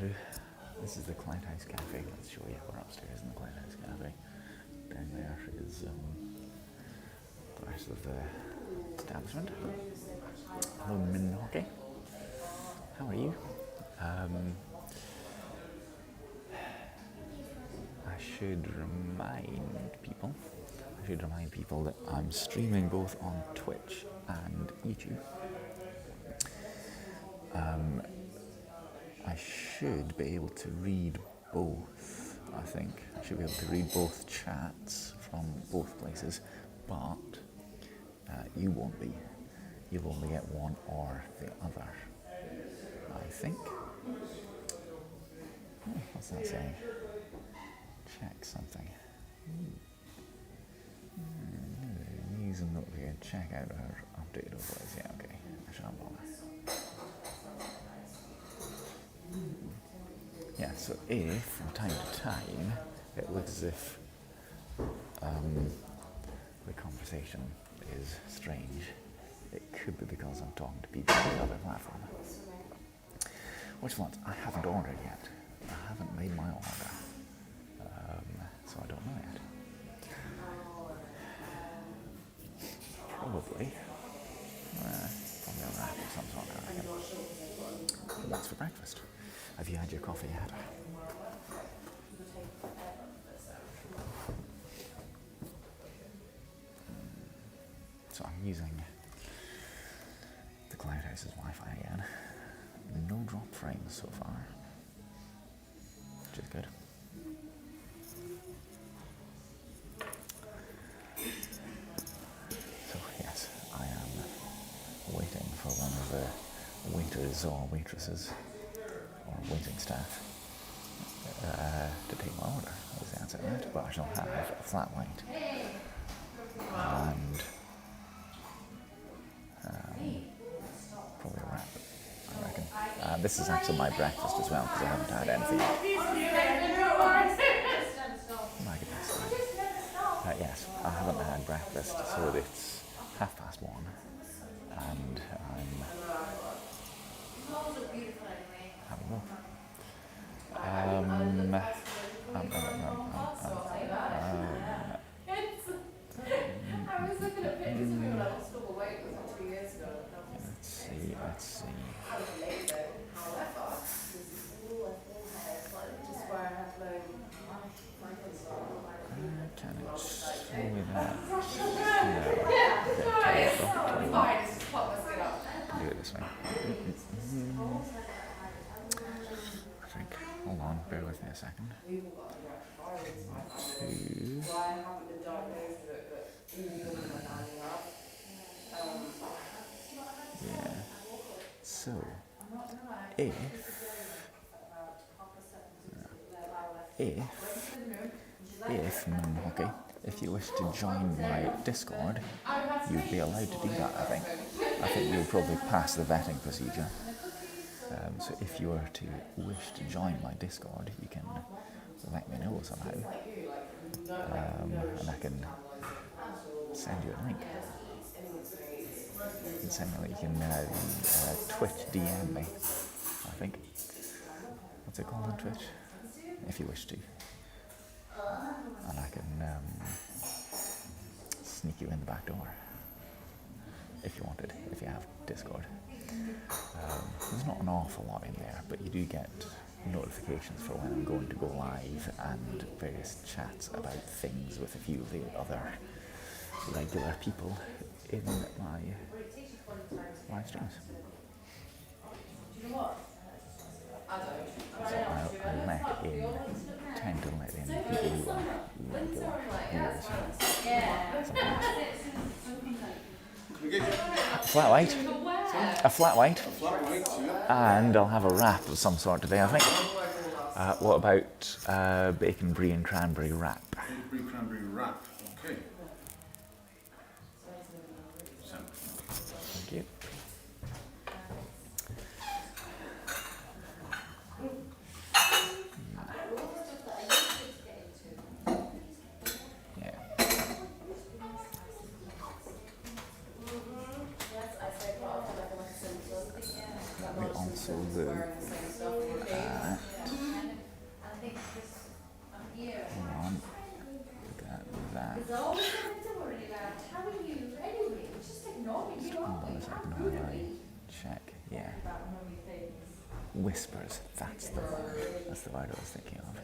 Andrew. This is the Clydehouse Cafe. Let's show you. We're upstairs in the Clydehouse Cafe. Down there is the rest of the establishment. Hello, Min Hockey. How are you? I should remind people that I'm streaming both on Twitch and YouTube. I should be able to read both, I think. I should be able to read both chats from both places, but you won't be. You'll only get one or the other, I think. What's that saying? Check something. News and notification. Check out our updated overlays. Yeah, okay. I shan't bother. Yeah, so if from time to time it looks as if the conversation is strange, it could be because I'm talking to people on the other platform. Which ones? I haven't ordered yet. I haven't made my order. So I don't know yet. Probably a wrap of some sort, I reckon. What's for breakfast? Have you had your coffee yet? So I'm using the Cloudhouse's Wi-Fi again. No drop frames so far, which is good. So yes, I am waiting for one of the waiters or waitresses or waiting staff to take my order. That's the answer, right? But I shall have a flat white and probably a wrap, I reckon. This is actually my breakfast as well because I haven't had anything yet. My goodness. Yes, I haven't had breakfast, so it's 1:30 and I'm having a look. Let's see. Can it show me that? No. Do it this way. I think. Hold on, bear with me a second. 2. Yeah. So, if you wish to join my Discord, you'd be allowed to do that, I think. I think you'll probably pass the vetting procedure. So if you were to wish to join my Discord, you can let me know somehow. And I can send you a link. You can Twitch DM me, I think. What's it called on Twitch? If you wish to. And I can sneak you in the back door. If you wanted, if you have Discord. There's not an awful lot in there, but you do get notifications for when I'm going to go live and various chats about things with a few of the other regular people in my live streams. So I tend to let in people who are regular viewers. Flat white. A flat white. And I'll have a wrap of some sort today, I think. What about bacon brie and cranberry wrap? Bacon brie cranberry wrap. Okay. Thank you. Also the There's always something to worry about. How are you anyway? Just ignoring you, Hold aren't on we? a second How while good are I we? check. Yeah. About mummy things. Whispers. That's the word. That's the word I was thinking of.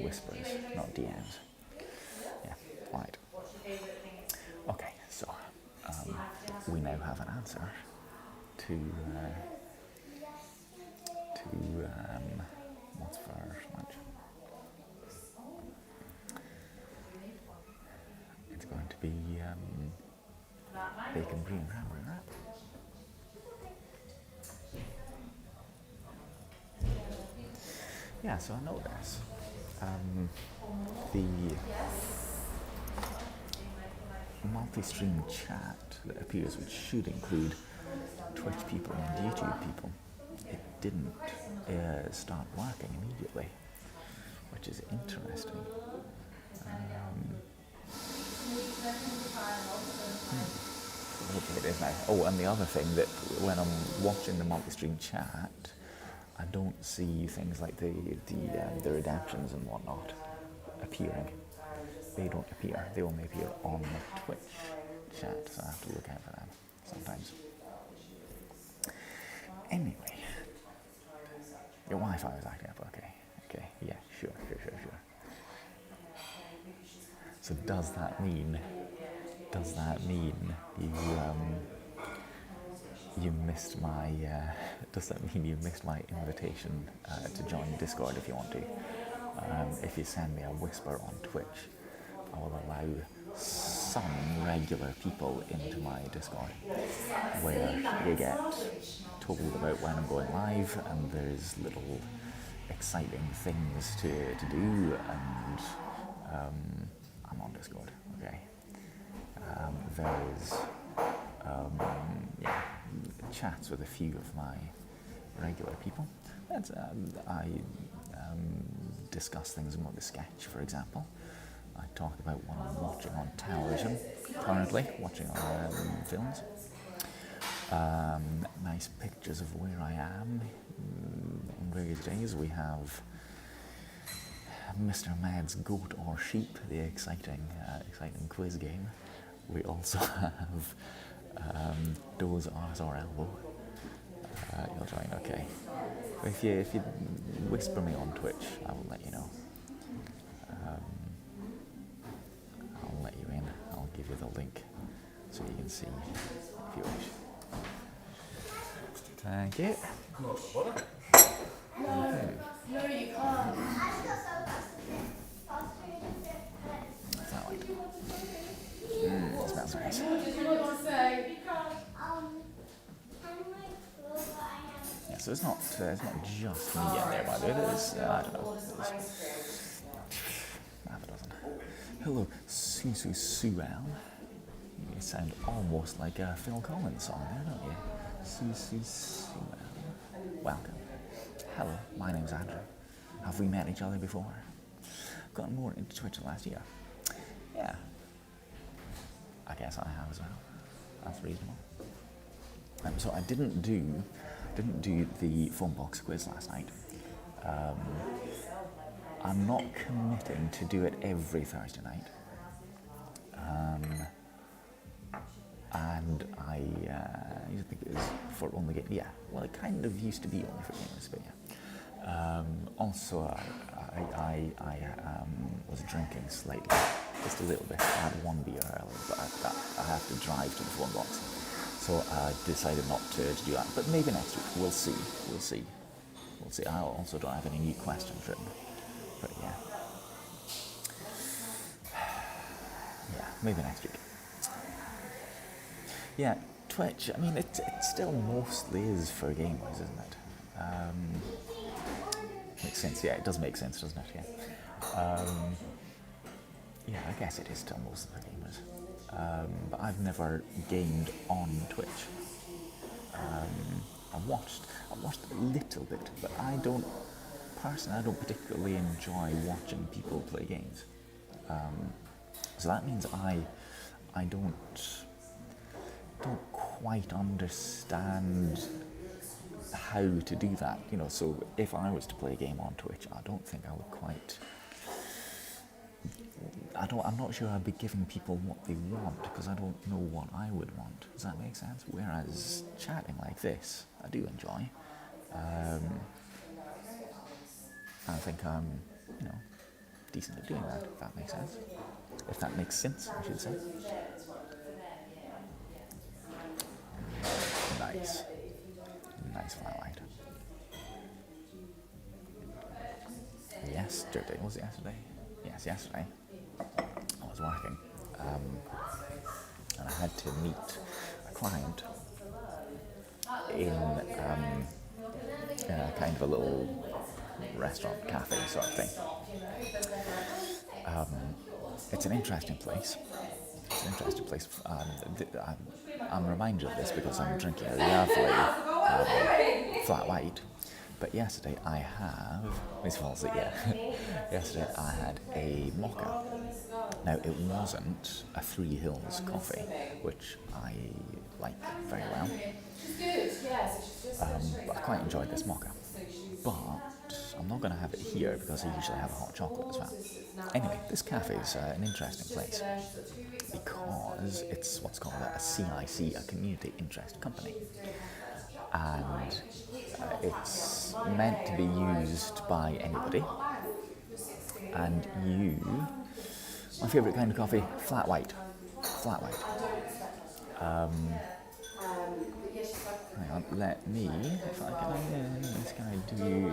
Whispers, not DMs. Yeah, right. Okay, so we now have an answer to what's for lunch. It's going to be bacon brie and cranberry wrap. Yeah, so I noticed the multi-stream chat that appears, which should include Twitch people and YouTube people, it didn't start working immediately, which is interesting. Hopefully it is now. Oh, and the other thing that when I'm watching the multi-stream chat, I don't see things like the redemptions and whatnot appearing. They don't appear. They only appear on the Twitch chat, so I have to look out for them sometimes. Anyway, your Wi-Fi is acting up. Okay, yeah, sure. So does that mean you missed my does that mean you missed my invitation to join Discord if you want to? If you send me a whisper on Twitch, I will allow some regular people into my Discord, where you get told about when I'm going live, and there's little exciting things to do, and I'm on Discord, okay? There's chats with a few of my regular people. I discuss things about the sketch, for example. I talk about what I'm watching on television, currently watching on films. Nice pictures of where I am on various days. We have Mr. Mad's Goat or Sheep, the exciting quiz game. We also have Does Ours or Elbow. You'll join, okay. If you whisper me on Twitch, I will let you know. I'll let you in. I'll give you the link so you can see if you wish. Thank you. No, you can't. What's that like? It smells nice. Did you want to say? Yeah, so it's not just me in there, by the way. There's I don't know. There's half a dozen. Hello, Susu Sual. You sound almost like a Phil Collins song there, don't you? Susu Sual. Welcome. Hello, my name's Andrew. Have we met each other before? Got more into Twitch last year. Yeah. I guess I have as well. That's reasonable. So I didn't do the phone box quiz last night. I'm not committing to do it every Thursday night. And I used to think it was for only game. Yeah, well, it kind of used to be only for gamers, but yeah. Also, I was drinking slightly, just a little bit. I had one beer earlier, but I have to drive to the phone box, so I decided not to do that. But maybe next week. We'll see. I also don't have any new questions written, but yeah, maybe next week. Yeah, Twitch, I mean, it still mostly is for gamers, isn't it? Makes sense, yeah, it does make sense, doesn't it? Yeah, I guess it is still mostly for gamers. But I've never gamed on Twitch. I've watched a little bit, but I don't particularly enjoy watching people play games. So that means I don't quite understand how to do that, so if I was to play a game on Twitch, I don't think I would quite I'm not sure I'd be giving people what they want because I don't know what I would want. Does that make sense? Whereas chatting like this, I do enjoy. I think I'm, you know, decent at doing that, if that makes sense. If that makes sense, I should say. Nice. Nice flat white. Yesterday, was it yesterday? Yes, yesterday. I was working. And I had to meet a client in a kind of a little restaurant, cafe sort of thing. It's an interesting place. It's an interesting place. I'm reminded of this because I'm drinking a lovely flat white. But yesterday I have, yesterday I had a mocha. Now it wasn't a Three Hills coffee, which I like very well. But I quite enjoyed this mocha. But I'm not going to have it here because I usually have a hot chocolate as well. Anyway, this cafe is an interesting place because it's what's called a CIC, a Community Interest Company. And it's meant to be used by anybody. And my favourite kind of coffee, flat white. Flat white. Hang on, let me, if I can, this guy do,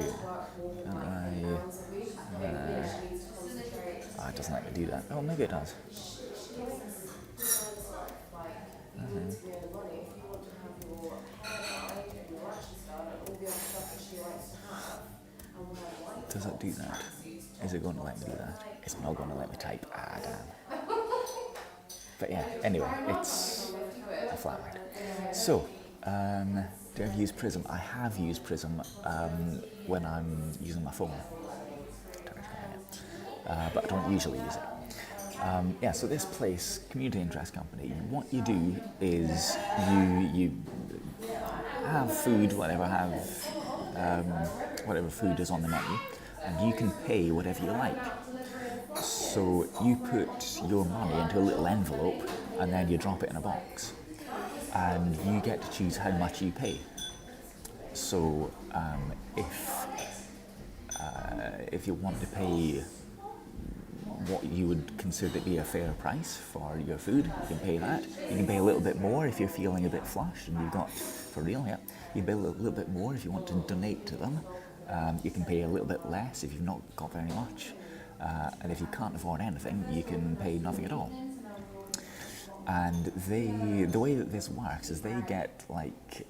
it doesn't let me do that. Oh, maybe it does. Does it do that? Is it going to let me do that? It's not going to let me type. Ah, damn. But yeah, anyway, it's a flat white. So, do I ever use Prism? I have used Prism when I'm using my phone. But I don't usually use it. So this place, Community Interest Company, what you do is you have food, whatever food is on the menu, and you can pay whatever you like. So you put your money into a little envelope and then you drop it in a box. And you get to choose how much you pay. So if you want to pay what you would consider to be a fair price for your food, you can pay that. You can pay a little bit more if you're feeling a bit flush and you've got, for real, yeah. You can pay a little bit more if you want to donate to them. You can pay a little bit less if you've not got very much. And if you can't afford anything, you can pay nothing at all. And the way that this works is they get like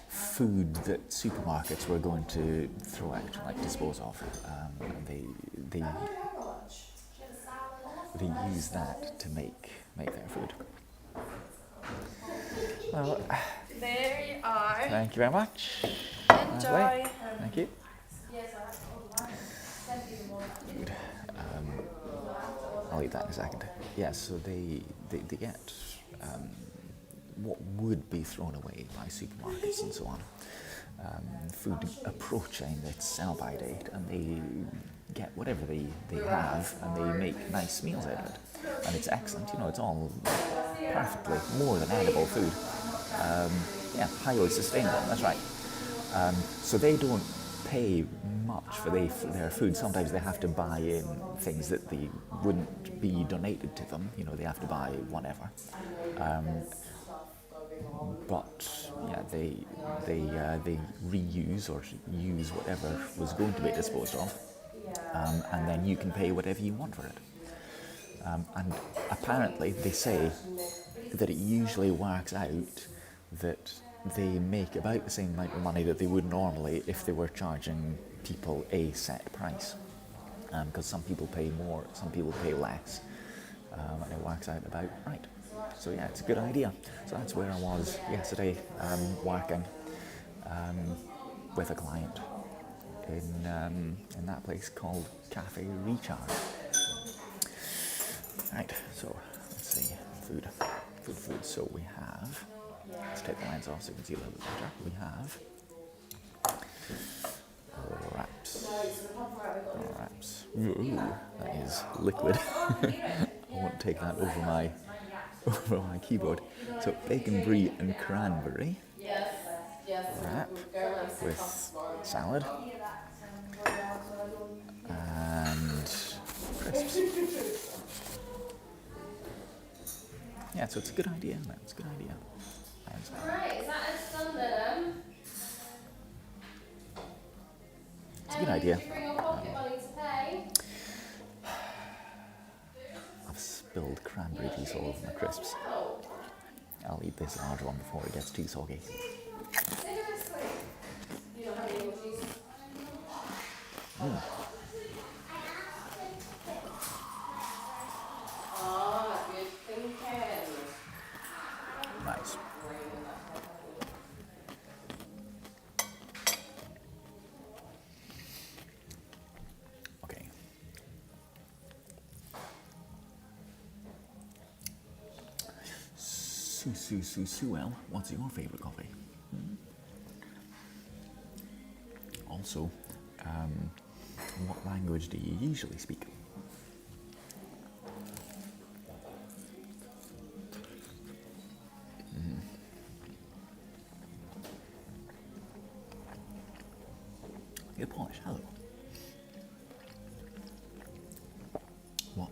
food that supermarkets were going to throw out, like dispose of. They use that to make their food. Well, there you are. thank you very much. Enjoy. Thank you. I'll eat that in a second. Yeah, so they get what would be thrown away by supermarkets and so on. Food approaching its sell-by date, and they get whatever they have and they make nice meals out of it. And it's excellent, it's all perfectly more than edible food. Highly sustainable, that's right. So they don't pay much for their food. Sometimes they have to buy in things that they wouldn't be donated to them. They have to buy whatever. But yeah, they reuse or use whatever was going to be disposed of, and then you can pay whatever you want for it. And apparently they say that it usually works out that they make about the same amount of money that they would normally if they were charging people a set price. Because some people pay more, some people pay less, and it works out about right. So yeah, it's a good idea. So that's where I was yesterday, working with a client in that place called Cafe Recharge. Right, so let's see, food. So we have, let's take the lens off so you can see a little bit better. We have wraps. Ooh, that is liquid. I won't take that over my keyboard. So bacon brie and cranberry wrap with salad and crisps. Yeah, so it's a good idea, isn't it? It's a good idea. Right, is that us done then? It's a good idea. Did you bring your pocket money to pay? I've spilled cranberry juice all over my crisps. Oh, I'll eat this large one before it gets too soggy. seriously? You don't have any more juice? Ah, good thinking. Nice. Okay. Suel, what's your favourite coffee? Also, what language do you usually speak? You're Polish, hello. What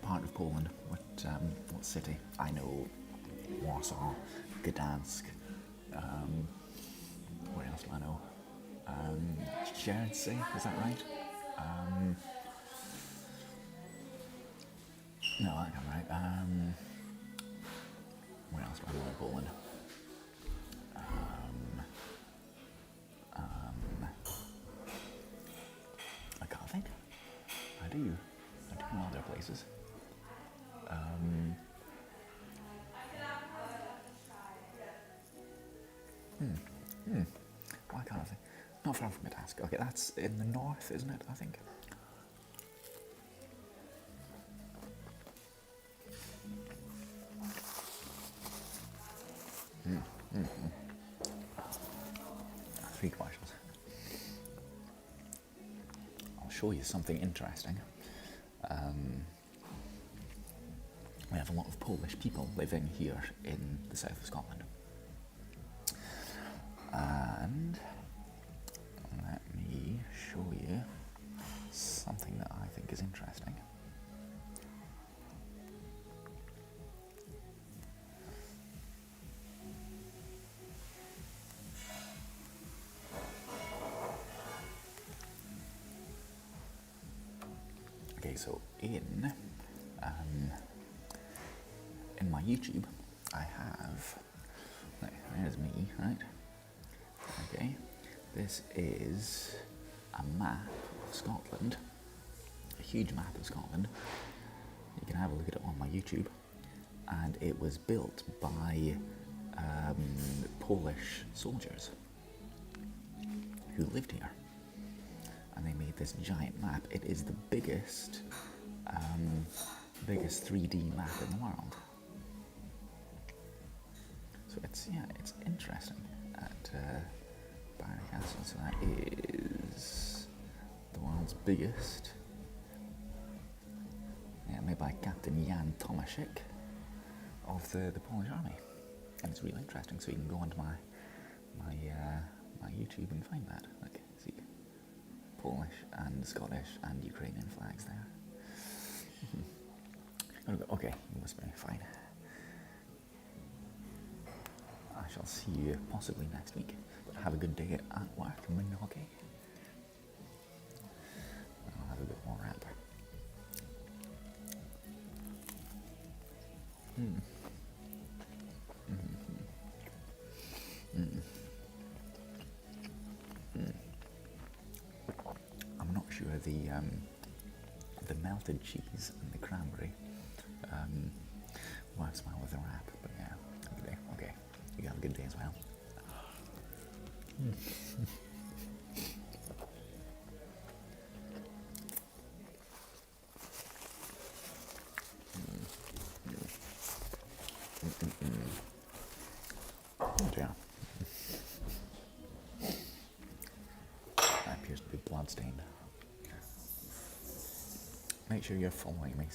part of Poland? What city? I know Warsaw, Gdansk. Where else do I know? Jersey, is that right? No, I can't right. Where else do I know in Poland? I can't think. I do know other places. Why can't I think? Not far from Gdansk. Okay, that's in the north, isn't it? I think. Three questions. I'll show you something interesting. We have a lot of Polish people living here in the south of Scotland. And let me show you something that I think is interesting. Okay, so in my YouTube, I have, there's me, right? Okay, this is a map of Scotland, a huge map of Scotland. You can have a look at it on my YouTube, and it was built by Polish soldiers who lived here, and they made this giant map. It is the biggest 3D map in the world. So it's interesting. At Barry Castle, so that is the world's biggest. Yeah, made by Captain Jan Tomaszek of the Polish Army, and it's really interesting. So you can go onto my YouTube and find that. Like, see, Polish and Scottish and Ukrainian flags there. Okay, you must be fine. I shall see you possibly next week. But have a good day at work, Minogue. I'll have a bit more rap. I'm not sure the melted cheese and the cranberry works well with the wrap, but yeah, good day. Okay, you have a good day as well. Oh dear. That appears to be bloodstained. make sure you're following me,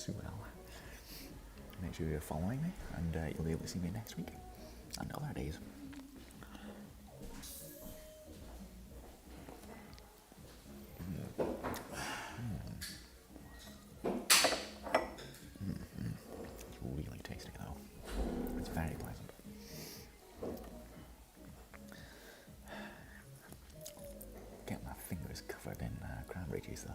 well. Make sure you're following me, and you'll be able to see me next week and other days. It's really tasty though. It's very pleasant. Get my fingers covered in cranberry juice though.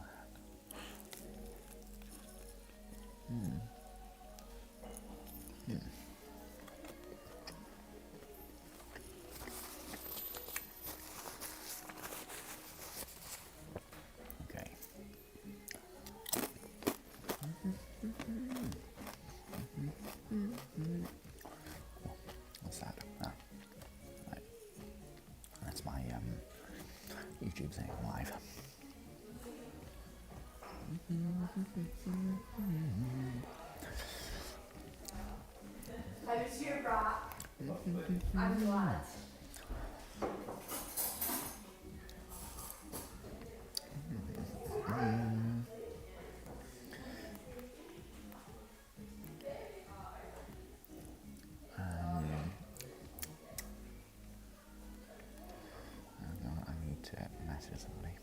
Okay. What's that? Ah, right. That's my YouTube saying live. How's your back? I'm glad. I need to message somebody.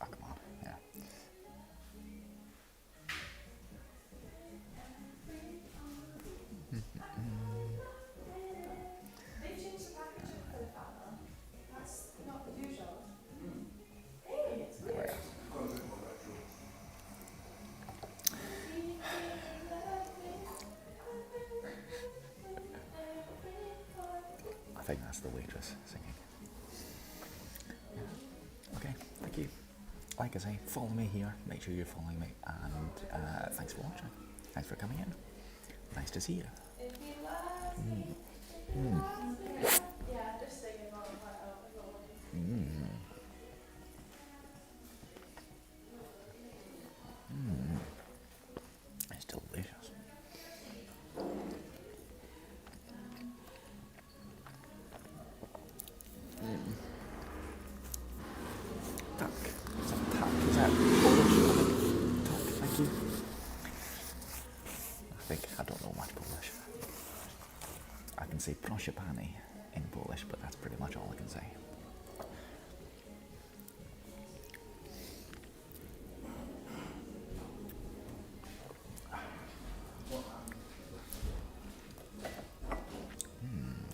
Oh, come on, yeah. They've changed the packaging for the camera. That's not the usual. Hey, it's weird. I think that's the waitress singing. Yeah. Okay, thank you. Like I say, follow me here. Make sure you're following me. And thanks for watching. Thanks for coming in. Nice to see you. If you love me, if you love me. Yeah, just singing while I'm out. It's delicious. Tuck. Is that tuck? Is that Polish? Tuck, thank you. I don't know much Polish. I can say proszę pani in Polish, but that's pretty much all I can say.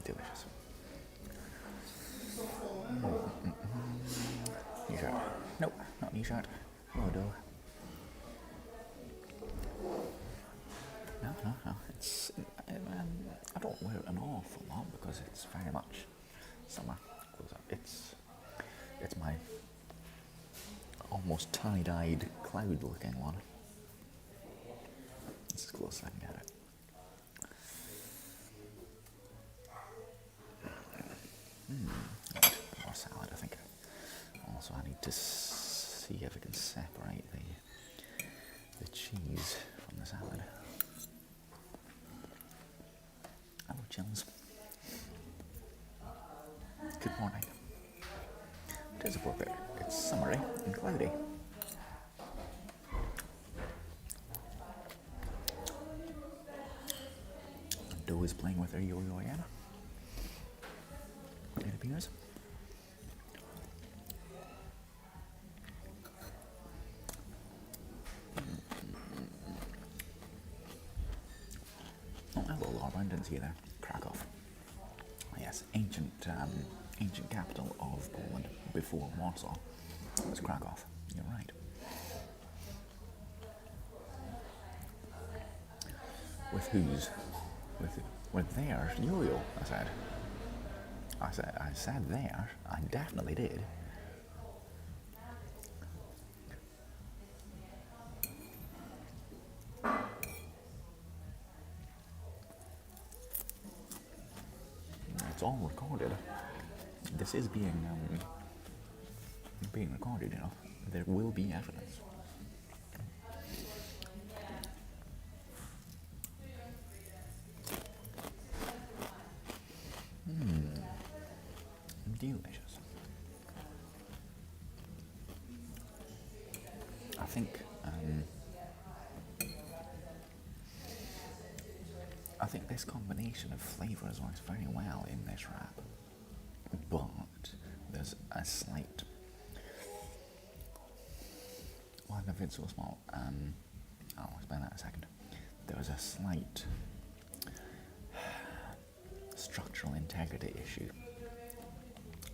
Delicious. New shirt. Nope, not new shirt. No, no. No. It's I don't wear it an awful lot because it's very much summer. It's my almost tie-dyed cloud-looking one. It's as close as I can get it. Right, more salad, I think. Also, I need to see if I can separate the cheese from the salad. Hello, Chills. Good morning. It is appropriate. It's summery and cloudy. Doe is playing with her yo-yo again. It appears. Oh, hello, Lord. I didn't see you there. Krakow. Yes, ancient capital of Poland before Warsaw was Krakow. You're right. With whose? With theirs? Yo-yo, I said. I said there. I definitely did. It's all recorded. This is being recorded, you know. There will be evidence. delicious. I think this combination of flavours works very well in this wrap, but there's a slight. Well, if it's so small, I'll explain that in a second. There's a slight structural integrity issue.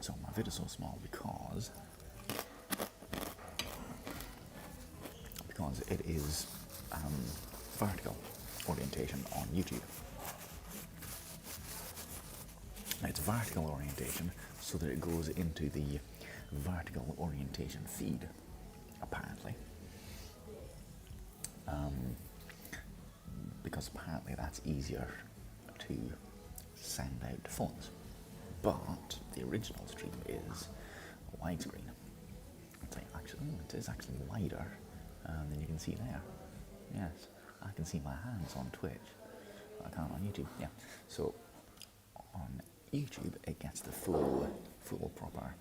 So my vid is so small because it is vertical orientation on YouTube. Now it's vertical orientation so that it goes into the vertical orientation feed, apparently. Because apparently that's easier to send out to phones. But the original stream is widescreen. Actually, it is actually wider than you can see there. Yes, I can see my hands on Twitch. I can't on YouTube. Yeah. So on YouTube, it gets the full proper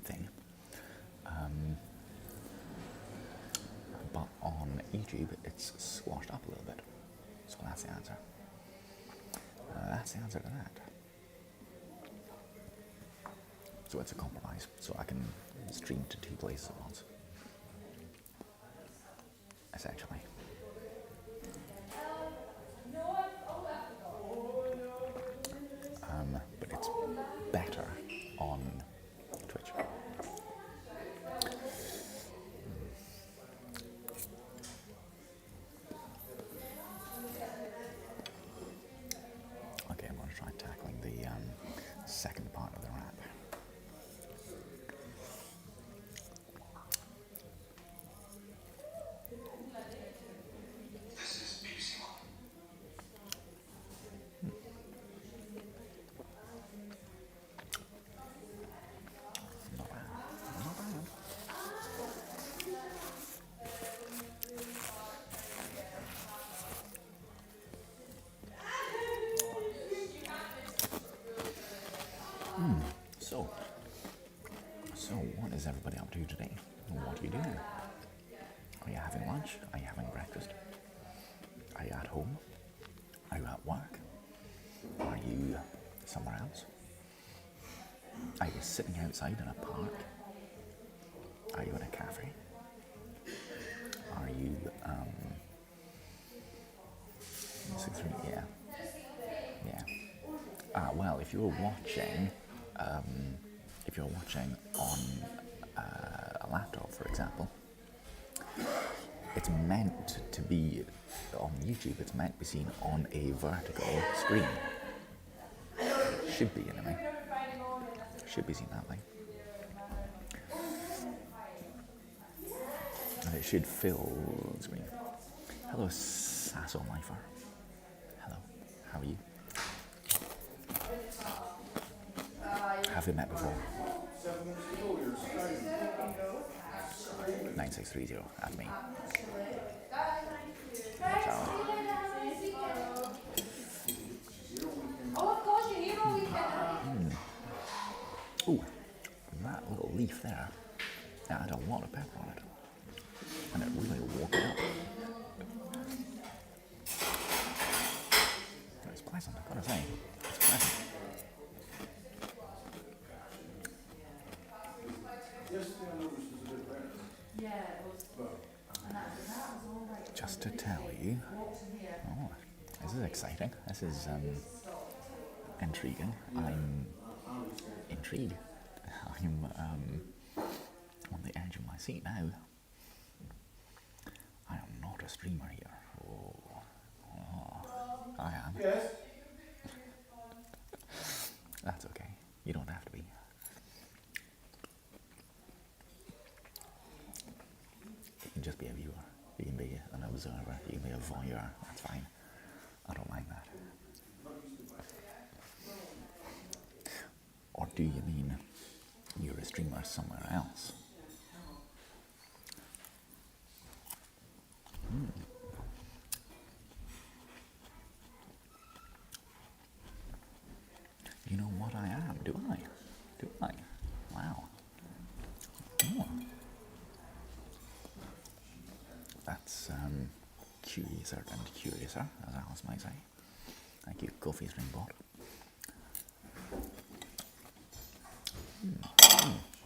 thing. But on YouTube, it's squashed up a little bit. So that's the answer. That's the answer to that. So it's a compromise. So I can stream to 2 places at once. Essentially. But it's better on Twitch. Okay, I'm going to try tackling the second part of the wrap. Not bad. Not bad. So what is everybody up to today? What are you doing? Are you having lunch? Are you having breakfast? Are you at home? Are you at work? Are you somewhere else? Are you sitting outside in a park? Are you in a cafe? Are you, 6-3, yeah. Well, if you're watching on a laptop, for example, it's meant to be, on YouTube, it's meant to be seen on a vertical screen. Should be, anyway. Should be seen that way. And it should fill the screen. Hello, Sasso Lifer. Hello, how are you? Have we met before? 9630, that's me. That's Alan. Ooh, that little leaf there, that had a lot of pepper on it. And it really woke it up. It's pleasant, I've got to say. It's pleasant. Just to tell you, oh, this is exciting. This is intriguing. I'm intrigued. I'm on the edge of my seat now. I am not a streamer here. Oh, I am. Yes. That's okay. You don't have to be. You can just be a viewer. You can be an observer. You can be a voyeur. That's fine. I don't mind that. Or do you mean you're a streamer somewhere else? You know what I gets curiouser and curiouser, as Alice might say. Thank you, Coffee Springbok.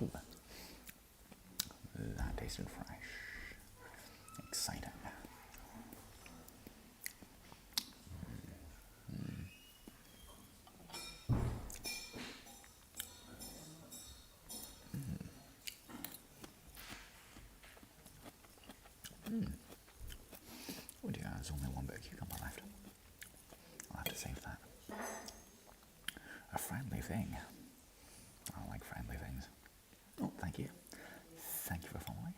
Ooh. That tasted fresh. Exciting. Oh dear, there's only one bit of cucumber left. I'll have to save that. A friendly thing. I like friendly things. Oh, thank you. Thank you for following.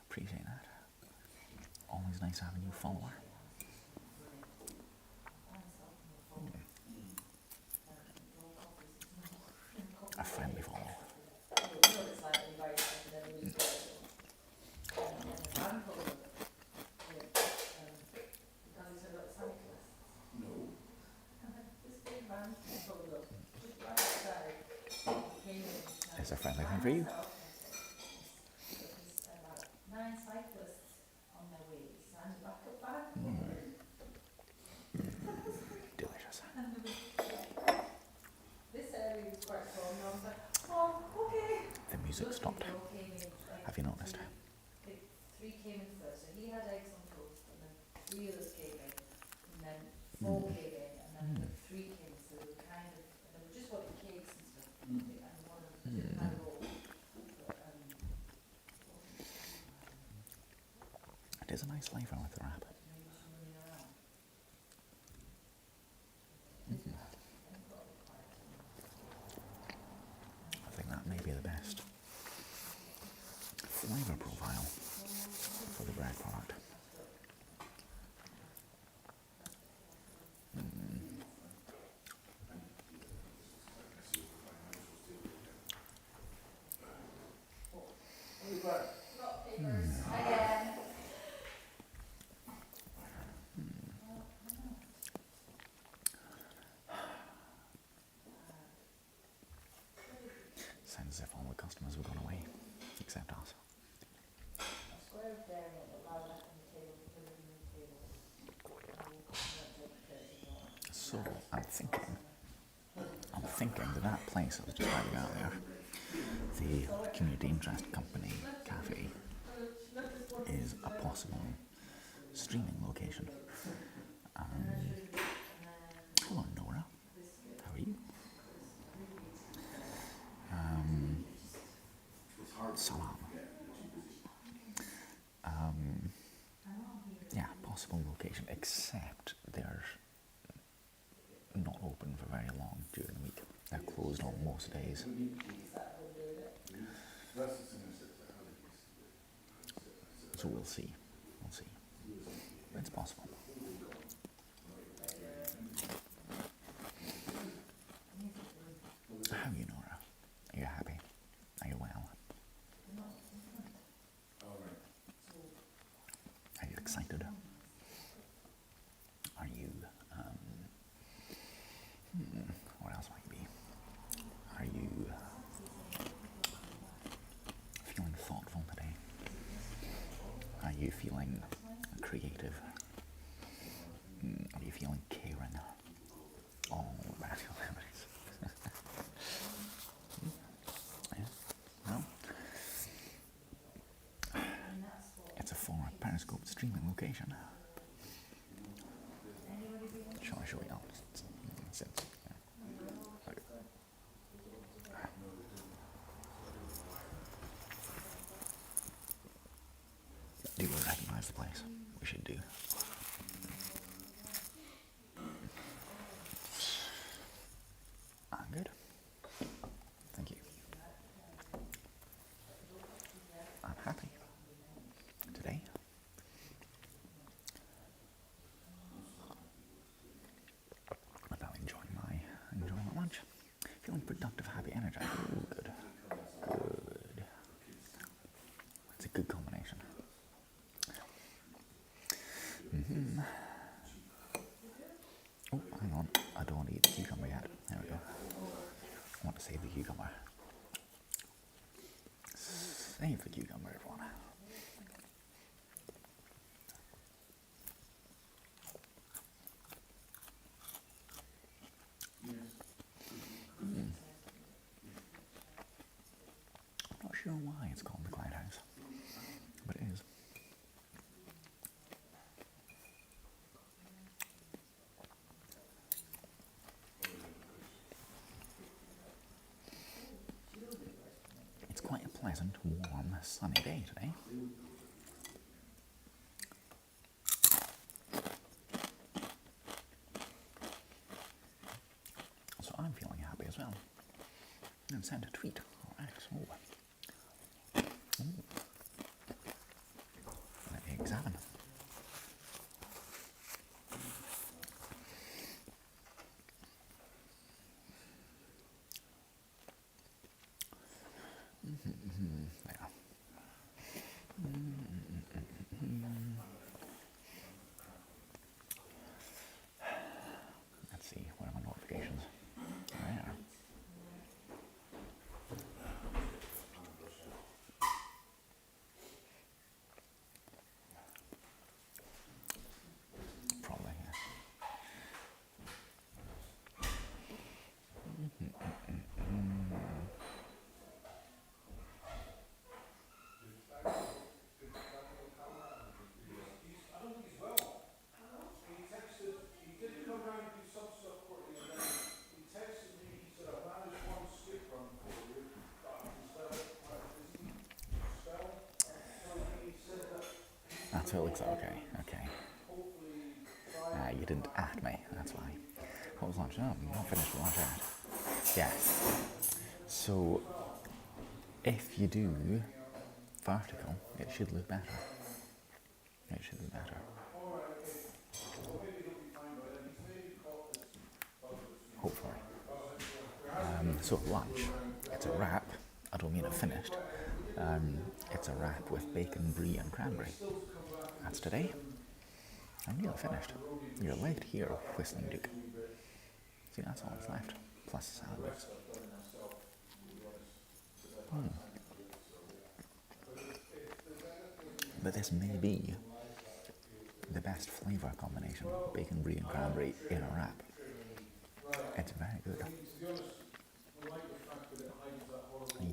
Appreciate that. Always nice having you a follower. A friendly follow. It's a friendly thing for you. Delicious. The music stopped. Have you noticed? Three came in first, so he had eggs on toast, and then three others came in, and then four came in, and then three came in, so they were kind of, they were just wanting cakes and stuff, and one of them didn't have it all. But, It is a nice flavour with the wrap. I think that may be the best flavour profile for the bread product. Sounds as if all the customers have gone away, except us. square of dairy and allow that on the table, put it in the table. So I'm thinking that that place I was describing earlier, the Community Interest Company Cafe, is a possible streaming location. Hello Nora, how are you? Salam. Yeah, possible location, except they're not open for very long during the week. They're closed on most days. So we'll see. We'll see. It's possible. How are you, Nora? Are you happy? Are you well? Are you excited? Are you, what else might be? Are you feeling thoughtful today? Are you feeling creative? Are you feeling caring? Oh, that's your memories. Yeah? No? It's a former Periscope streaming location. Shall I show you? Do you recognise the place? We should do. I'm good. Thank you. I'm happy today. About enjoying my lunch. Feeling productive, happy, energized. Ooh, good. Good. It's a good combination. Oh, hang on. I don't want to eat the cucumber yet. There we go. I want to save the cucumber. Save the cucumber, everyone. sure why it's called the Cloud House, but it is. It's quite a pleasant, warm, sunny day today. So I'm feeling happy as well. And sent a tweet. Alright, so let me examine. There. Let's see, what are my notifications? There. Probably, yes. That's what it looks like. Okay, okay. You didn't at me, that's why. What was lunch? Oh, I'm not finished with lunch yet. Yes. So, if you do vertical, it should look better. It should look better. Hopefully. So lunch, it's a wrap. I don't mean it finished. It's a wrap with bacon, brie and cranberry. That's today. I'm nearly finished. You're left here, Whistling Duke. See, that's all that's left. Plus the salad bits. But this may be the best flavour combination. Bacon, brie and cranberry in a wrap. It's very good.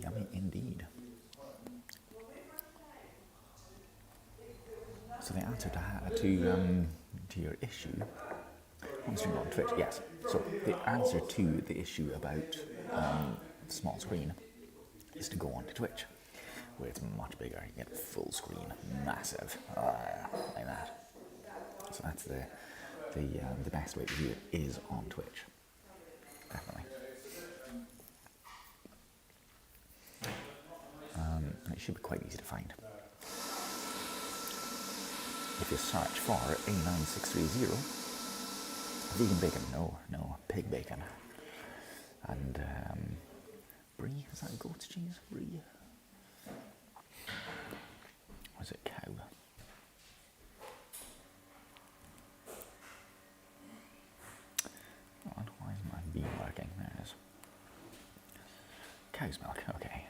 Yummy indeed. So the answer to your issue, on stream on Twitch, yes. So the answer to the issue about small screen is to go on to Twitch, where it's much bigger. You get full screen, massive, like that. So that's the best way to view it is on Twitch, definitely. And it should be quite easy to find. If you search for A9630, vegan bacon, no, pig bacon. And brie, is that goat's cheese? Brie? Or is it cow? Oh, why isn't my bean working? There it is. Cow's milk, okay.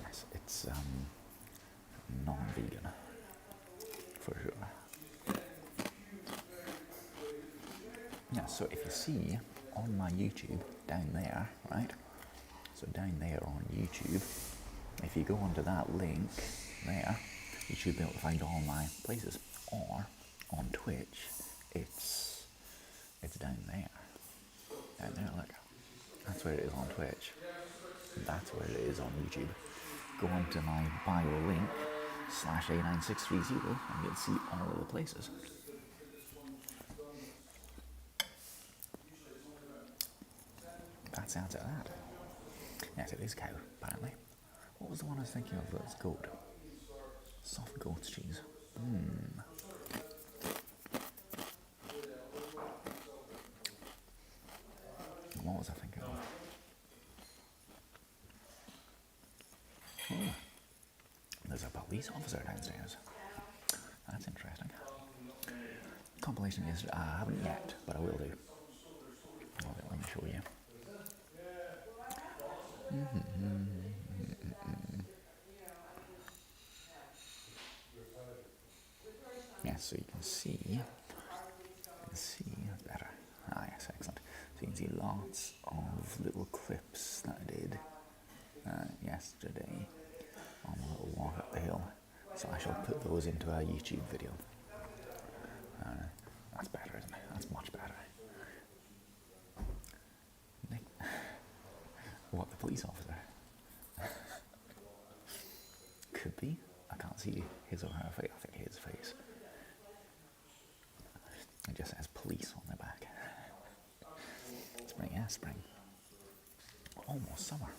Yes, it's non-vegan, for sure. Yeah, so if you see on my YouTube, down there, right? So down there on YouTube, if you go onto that link there, you should be able to find all my places. Or on Twitch, it's down there. Down there, look. That's where it is on Twitch. That's where it is on YouTube. Go onto my bio link /A9630 and you'll see all of the places. That's the answer to that. Yes, it is cow, apparently. What was the one I was thinking of that's goat? Soft goat's cheese. What was I thinking of? Oh, there's a police officer downstairs. That's interesting. Compilation is, I haven't yet, but I will do. Let me show you. Yes, so you can see better. Ah, yes, excellent. So you can see lots of little clips that I did yesterday on a little walk up the hill, so I shall put those into a YouTube video. That's better, isn't it? That's much better. What, the police officer? Could be. I can't see his or her face. I think his face. It just says police on their back. Spring, yeah, spring. Almost summer.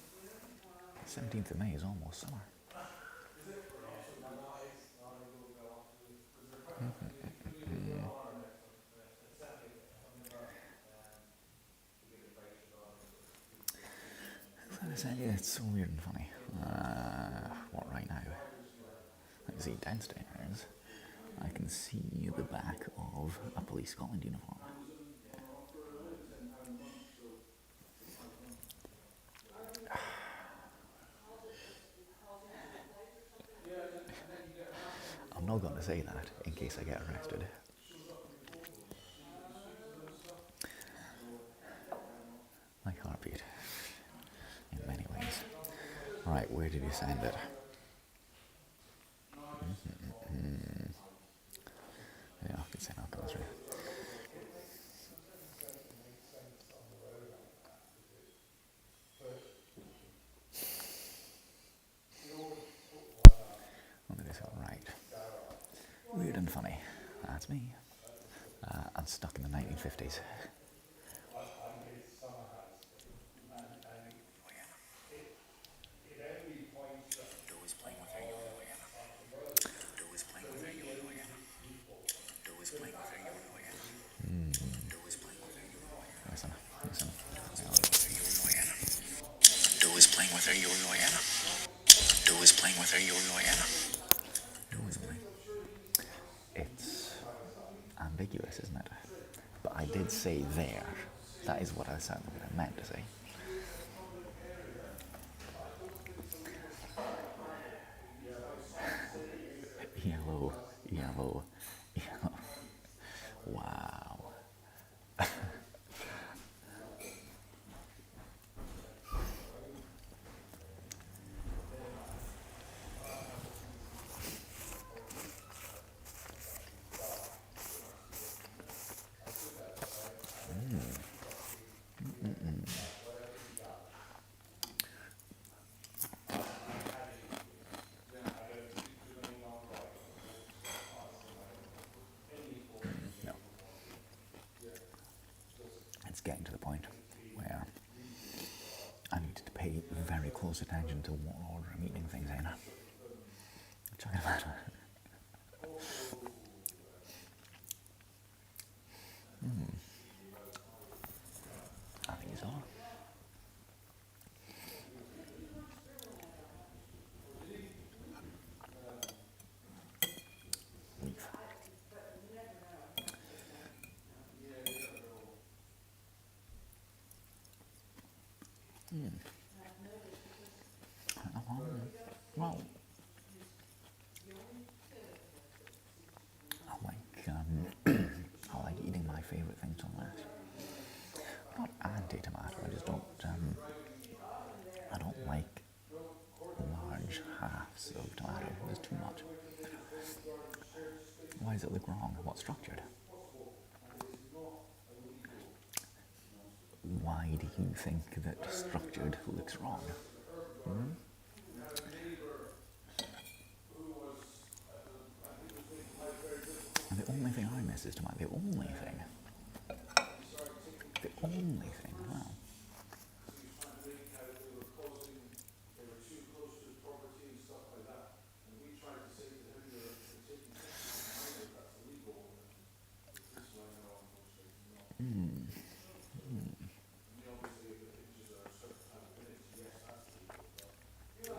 17th of May is almost summer. As I said, yeah, it's so weird and funny. What right now? I can see downstairs. I can see the back of a Police Scotland uniform. I'm not going to say that in case I get arrested. Like heartbeat, in many ways. Right, where did you send it? Yeah, I can say not going through. Look at this, alright. Weird and funny. That's me. I'm stuck in the 1950s. Listen, listen. Do is playing with her yo-yo, Anna. Do is playing with her yo-yo, Anna. Do is playing. It's ambiguous, isn't it? But I did say there. That is what I said, what I meant to say. Yellow, yellow, yellow. Wow. No. It's getting to the point where I need to pay very close attention to what order I'm eating things in. Which I can imagine. I think it's all. Leaf. Well, I like eating my favourite things on last. I'm not anti-tomato, I just don't, I don't like large halves of tomato. There's too much. Why does it look wrong? What's structured? Why do you think that structured looks wrong? And the only thing I miss is tomato. The only thing. The only thing. Wow.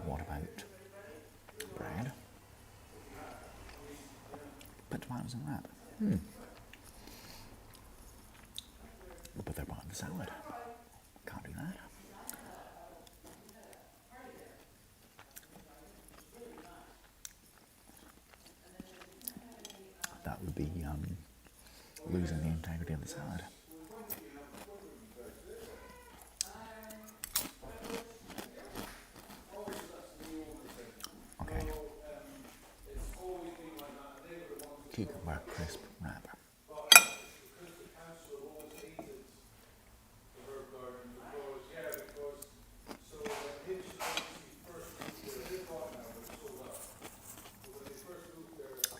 What about bread? Put tomatoes in that. But they're part of the salad. Can't do that. That would be losing the integrity of the salad. cucumber crisp wrap.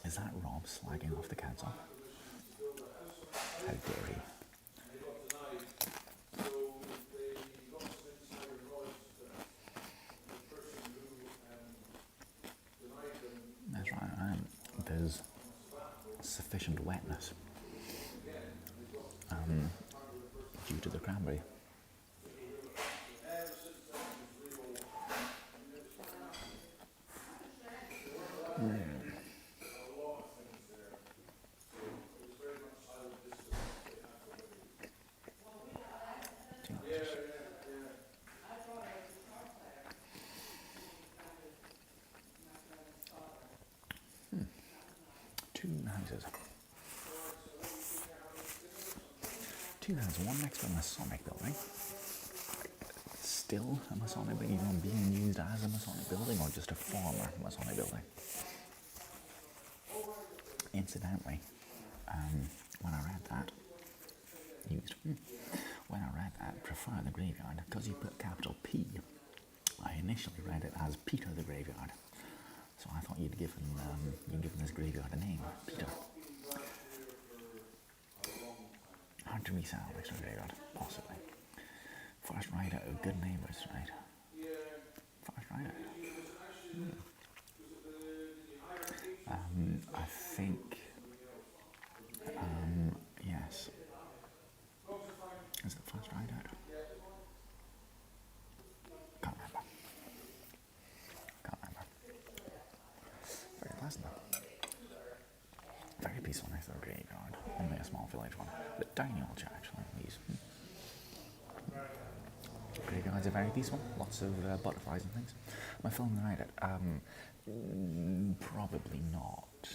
Is that Rob slagging off the council? How dare he? That's right, there's sufficient wetness due to the cranberry. Two houses. Two houses, one next to a Masonic building. Still a Masonic building, even being used as a Masonic building, or just a former Masonic building. Incidentally, when I read that, when I read that, prefer the graveyard, because you put capital P, I initially read it as Peter the Graveyard. So I thought you'd given this graveyard a name, Peter. Hard to resell next to a graveyard, possibly. First ride out of Good Neighbours, right? First ride out. I think, yes. Is it first ride out? Can't remember. Very pleasant. Very peaceful next to the graveyard. Only a small village one. But tiny old church like these. Graveyards are very peaceful. Lots of butterflies and things. Am I filming the ride out? Probably not.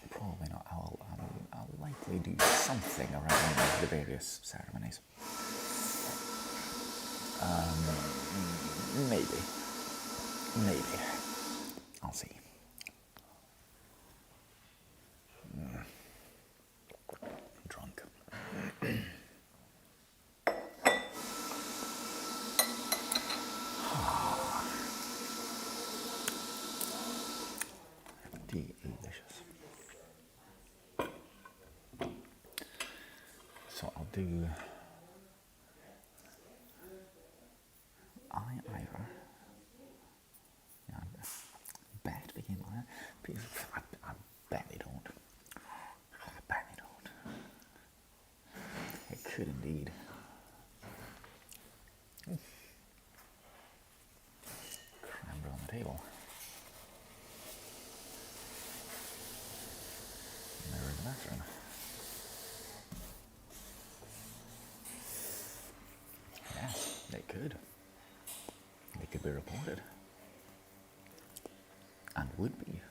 Probably not. I'll likely do something around the various ceremonies. Maybe. I'll see. Drunk. Delicious. So I'll do. Bet became iron. I bet they don't. It could indeed. Cranberry on the table. Mirror in the bathroom. Yes, they could. They could be reported. And would be.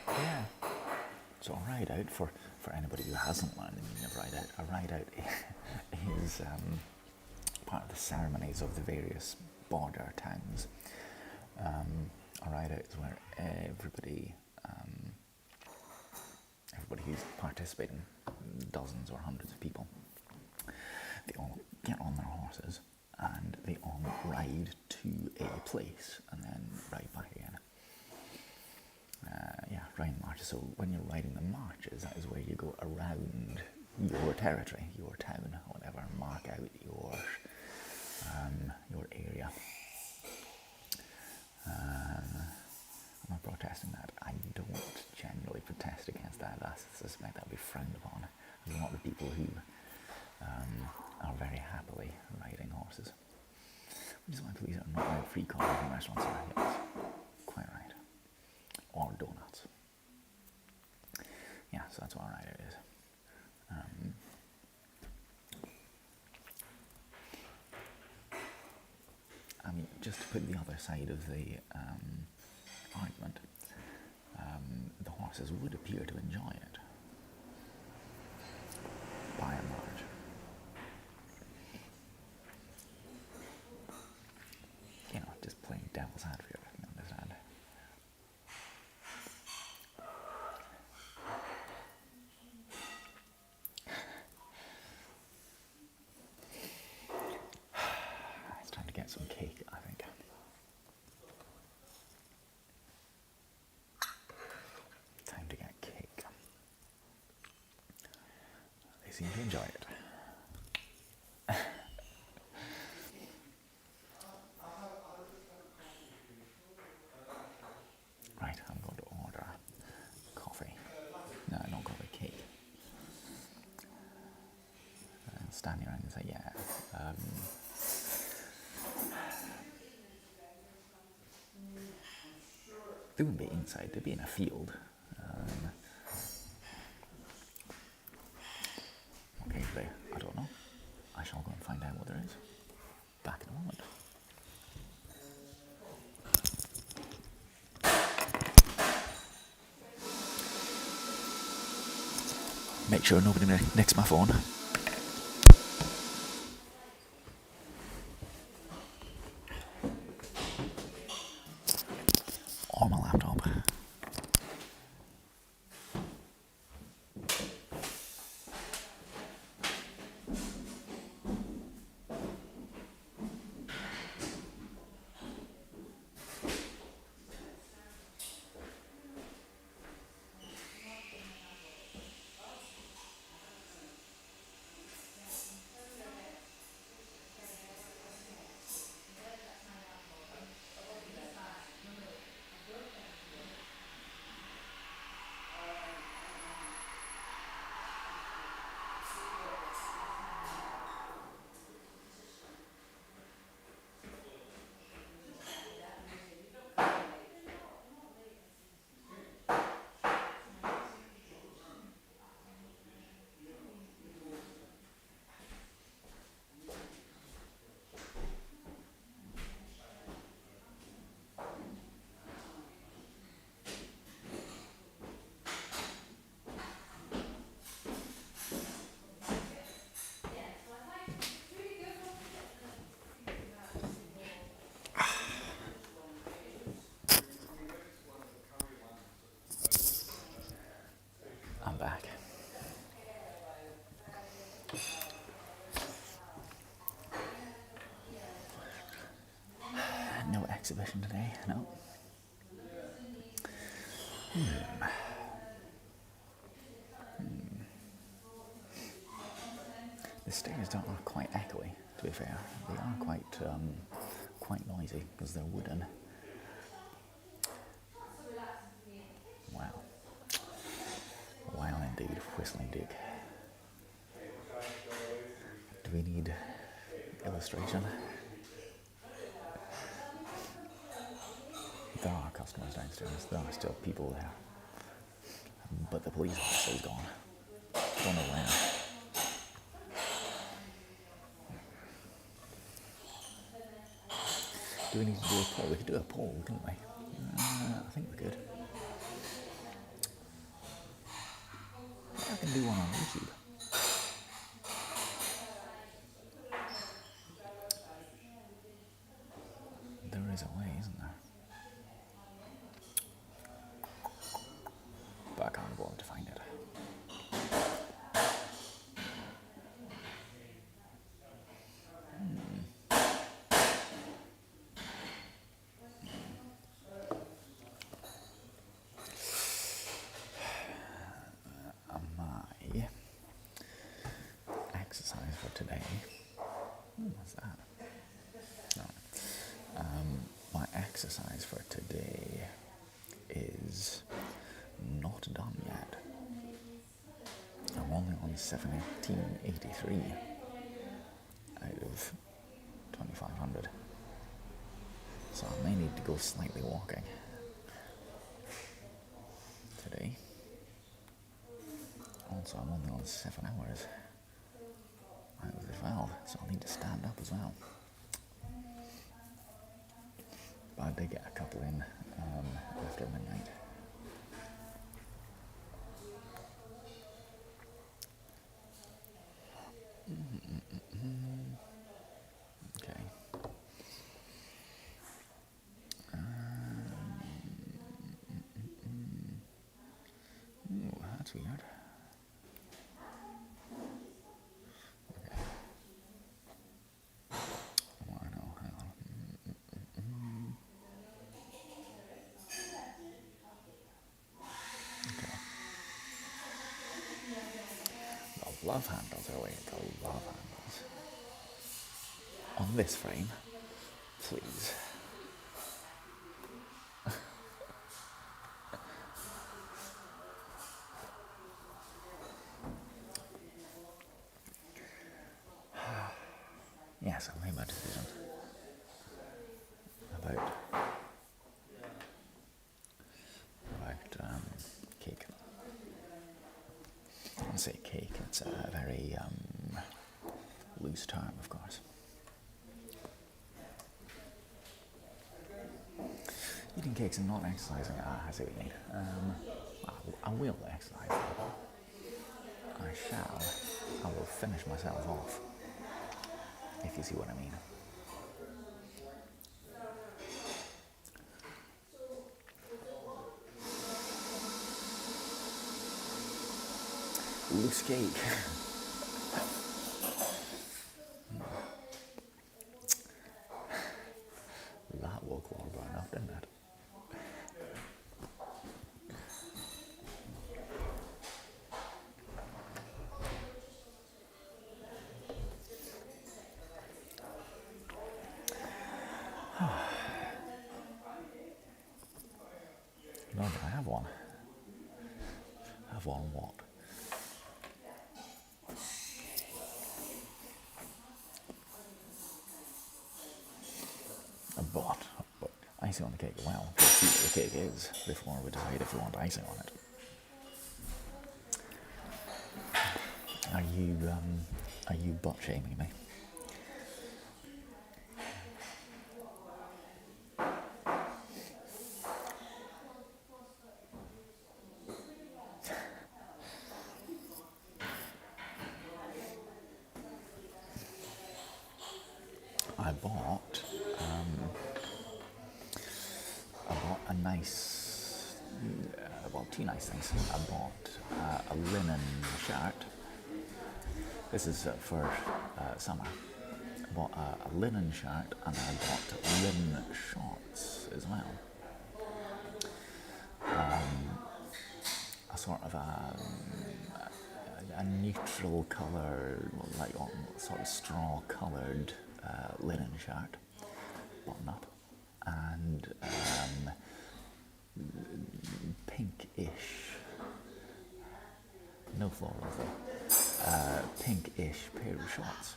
Yeah. So a ride out, for anybody who hasn't learned the meaning of ride out, a ride out is part of the ceremonies of the various border towns. A ride out is where everybody who's participating, dozens or hundreds of people, they all get on their horses and they all ride to a place and then ride back again. Riding marches. So when you're riding the marches, that is where you go around your territory, your town, whatever, mark out your area. I'm not protesting that. I don't generally protest against that. I suspect that would be frowned upon. There's a lot of people who are very happily riding horses. Which is why police are not allowed free coffee from restaurants. Yes, quite right. Or donuts. Yeah, so that's what a rider is. I mean, just to put the other side of the argument, the horses would appear to enjoy it, by and large. sad for you, I can understand. It's time to get some cake, I think. Time to get cake. They seem to enjoy it. Right, I'm going to order coffee. No, not coffee, cake. And stand around and say, yeah. They wouldn't be inside, they'd be in a field. Okay, today, I don't know. I shall go and find out what there is. Back in a moment. Make sure nobody nicks my phone. Or my laptop. I'm back. No exhibition today, no. The stairs are quite echoey, to be fair. They are quite noisy because they're wooden. Wow. Wow indeed, Whistling Dick. Do we need illustration? There are customers downstairs, there are still people there. But the police officer's gone. Don't know where. Do we need to do a poll? We could do a poll, couldn't we? I think we could. I can do one on YouTube. There is a way, isn't there? But I can't bother to find it. My exercise for today. What's that? No. My exercise for today is not done yet. I'm only on 1783 out of 2500. So I may need to go slightly walking today. Also, I'm only on 7 hours out of the 12, so I'll need to stand up as well. But I did get a couple in after midnight. Okay. love handles are way to love handles. On this frame, please. Yes, I made my decision about cake. I say cake, it's a very loose term, of course. Eating cakes and not exercising, I see what you mean. I will exercise. I will finish myself off, if you see what I mean. Loose cake. That woke Warburn up, didn't it? No, but I have one. Have one what? But icing on the cake. Well, we'll see what the cake is before we decide if we want icing on it. Are you butt shaming me? I bought a nice, well, two nice things. I bought a linen shirt. This is for summer. I bought a linen shirt and I bought linen shorts as well. A sort of a neutral colour, like sort of straw-coloured linen shirt, button up, and pinkish, no floral though, pinkish pair of shorts,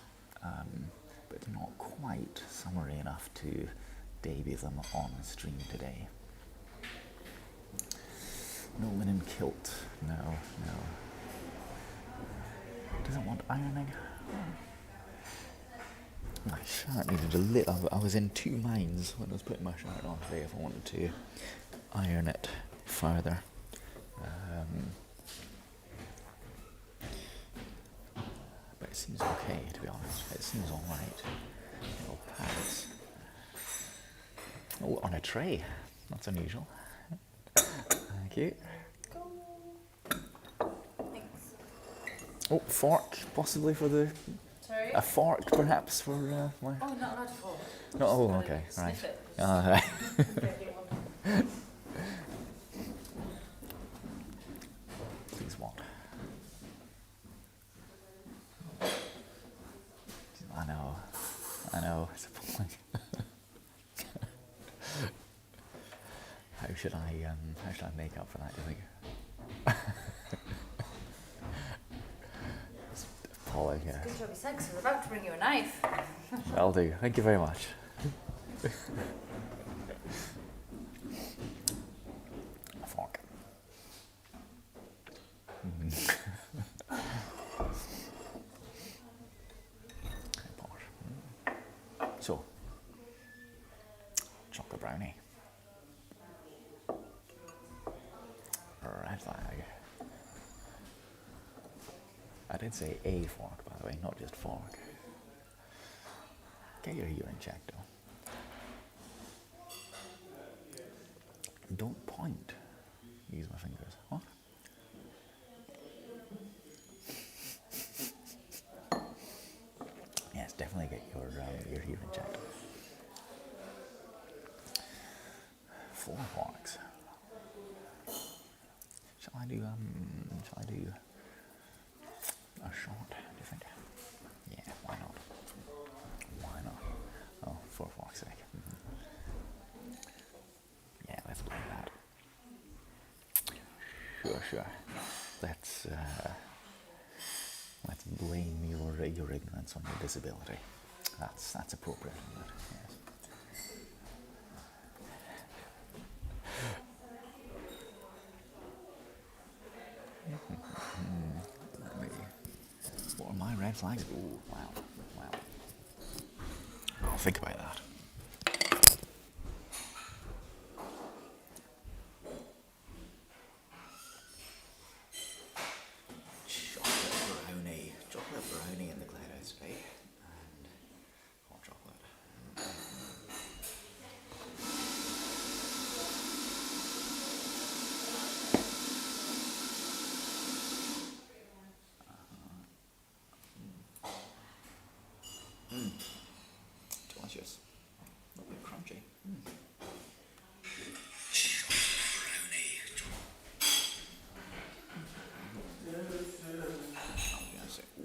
but not quite summery enough to debut them on stream today. No linen kilt, no. Doesn't want ironing. My shirt needed a little. I was in two minds when I was putting my shirt on today if I wanted to iron it further. But it seems okay, to be honest. It seems alright. Little pads. Oh, on a tray. That's unusual. Thank you. Thanks. Oh, fork, possibly for the... Sorry? A fork, perhaps, for my... Oh, not allowed to fall. No, oh, okay, right. Sniff it. Right. Please what? I know, it's a point. How should I make up for that, do you think? Apology. Good job you said, 'cause we're about to bring you a knife. That'll do. Thank you very much. A fork. So, chocolate brownie. Red flag. I did say a fork, by the way, not just fork. Get your hearing checked, though. Don't point. Use my fingers. What? Yes, definitely get your hearing checked. 4 forks. Shall I do a short sure. Let's blame your ignorance on your disability. That's appropriate, isn't it? Yes. What are my red flags? Ooh, wow. I'll think about that. Chocolate brownie in the clouds today, and hot chocolate. Delicious. A little bit crunchy.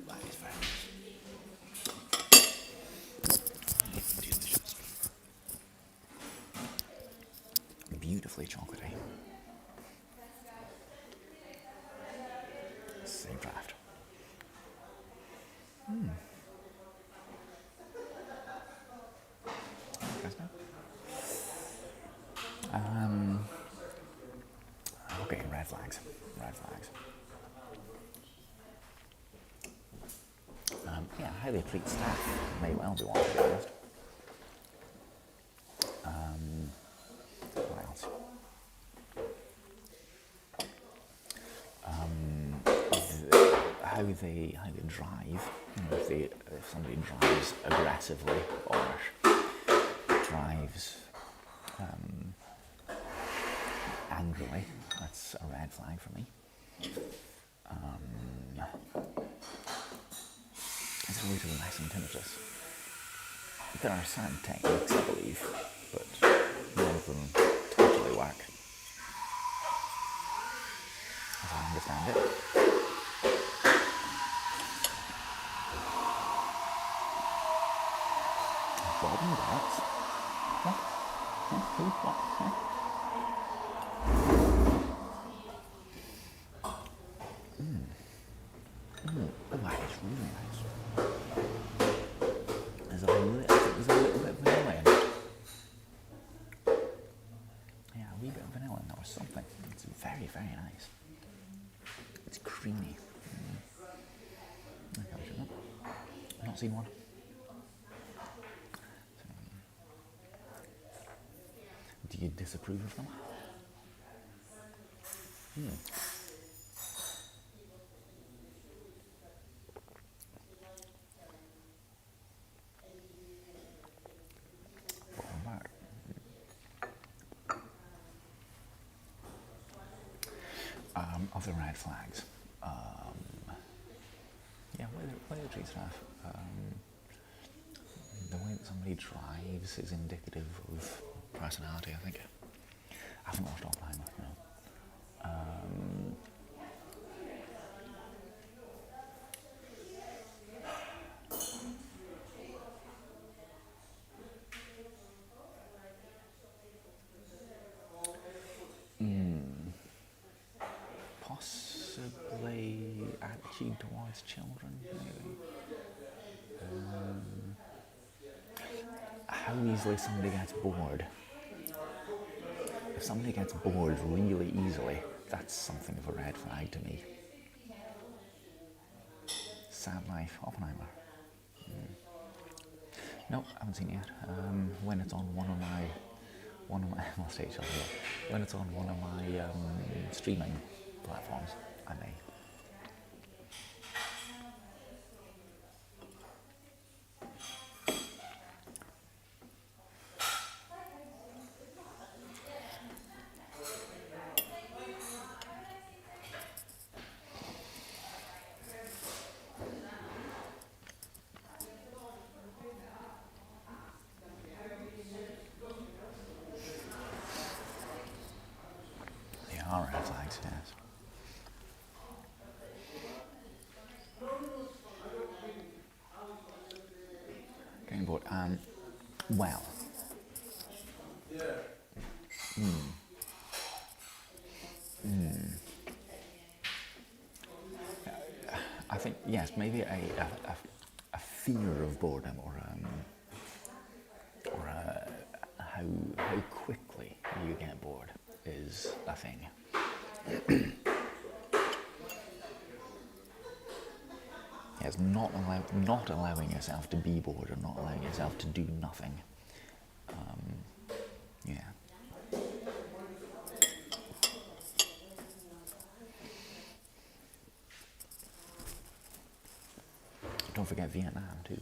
That is very nice. Delicious. Beautifully chocolatey. Same draft. Interesting. Okay, red flags. Yeah, how they treat staff may well be one, to be honest. What else? How they drive. You know, if somebody drives aggressively or drives angrily, that's a red flag for me. It's really less tinnitus. There are certain techniques, I believe, but none of them totally work, as I understand it. Bobbing darts? What? Who? What? Huh? Oh, that is really nice. There's a little bit of vanilla in it. Yeah, a wee bit of vanilla in there or something. It's very, very nice. It's creamy. Okay, I've not seen one. Do you disapprove of them? Other red flags. Yeah, why do they treat staff? The way that somebody drives is indicative of personality, I think. I haven't watched Oppenheimer, no. Possibly attitude towards children, maybe. How easily somebody gets bored. If somebody gets bored really easily, that's something of a red flag to me. Sad Life, Oppenheimer. No, I haven't seen it yet. When it's on one of my I'll say it shortly. When it's on one of my streaming platforms, I may. They are red flags, yes. Getting bored. Well. yes, maybe a fear of boredom, or how quickly you get bored is a thing. Yes, not allowing yourself to be bored, or not allowing yourself to do nothing. Yeah. Don't forget Vietnam too.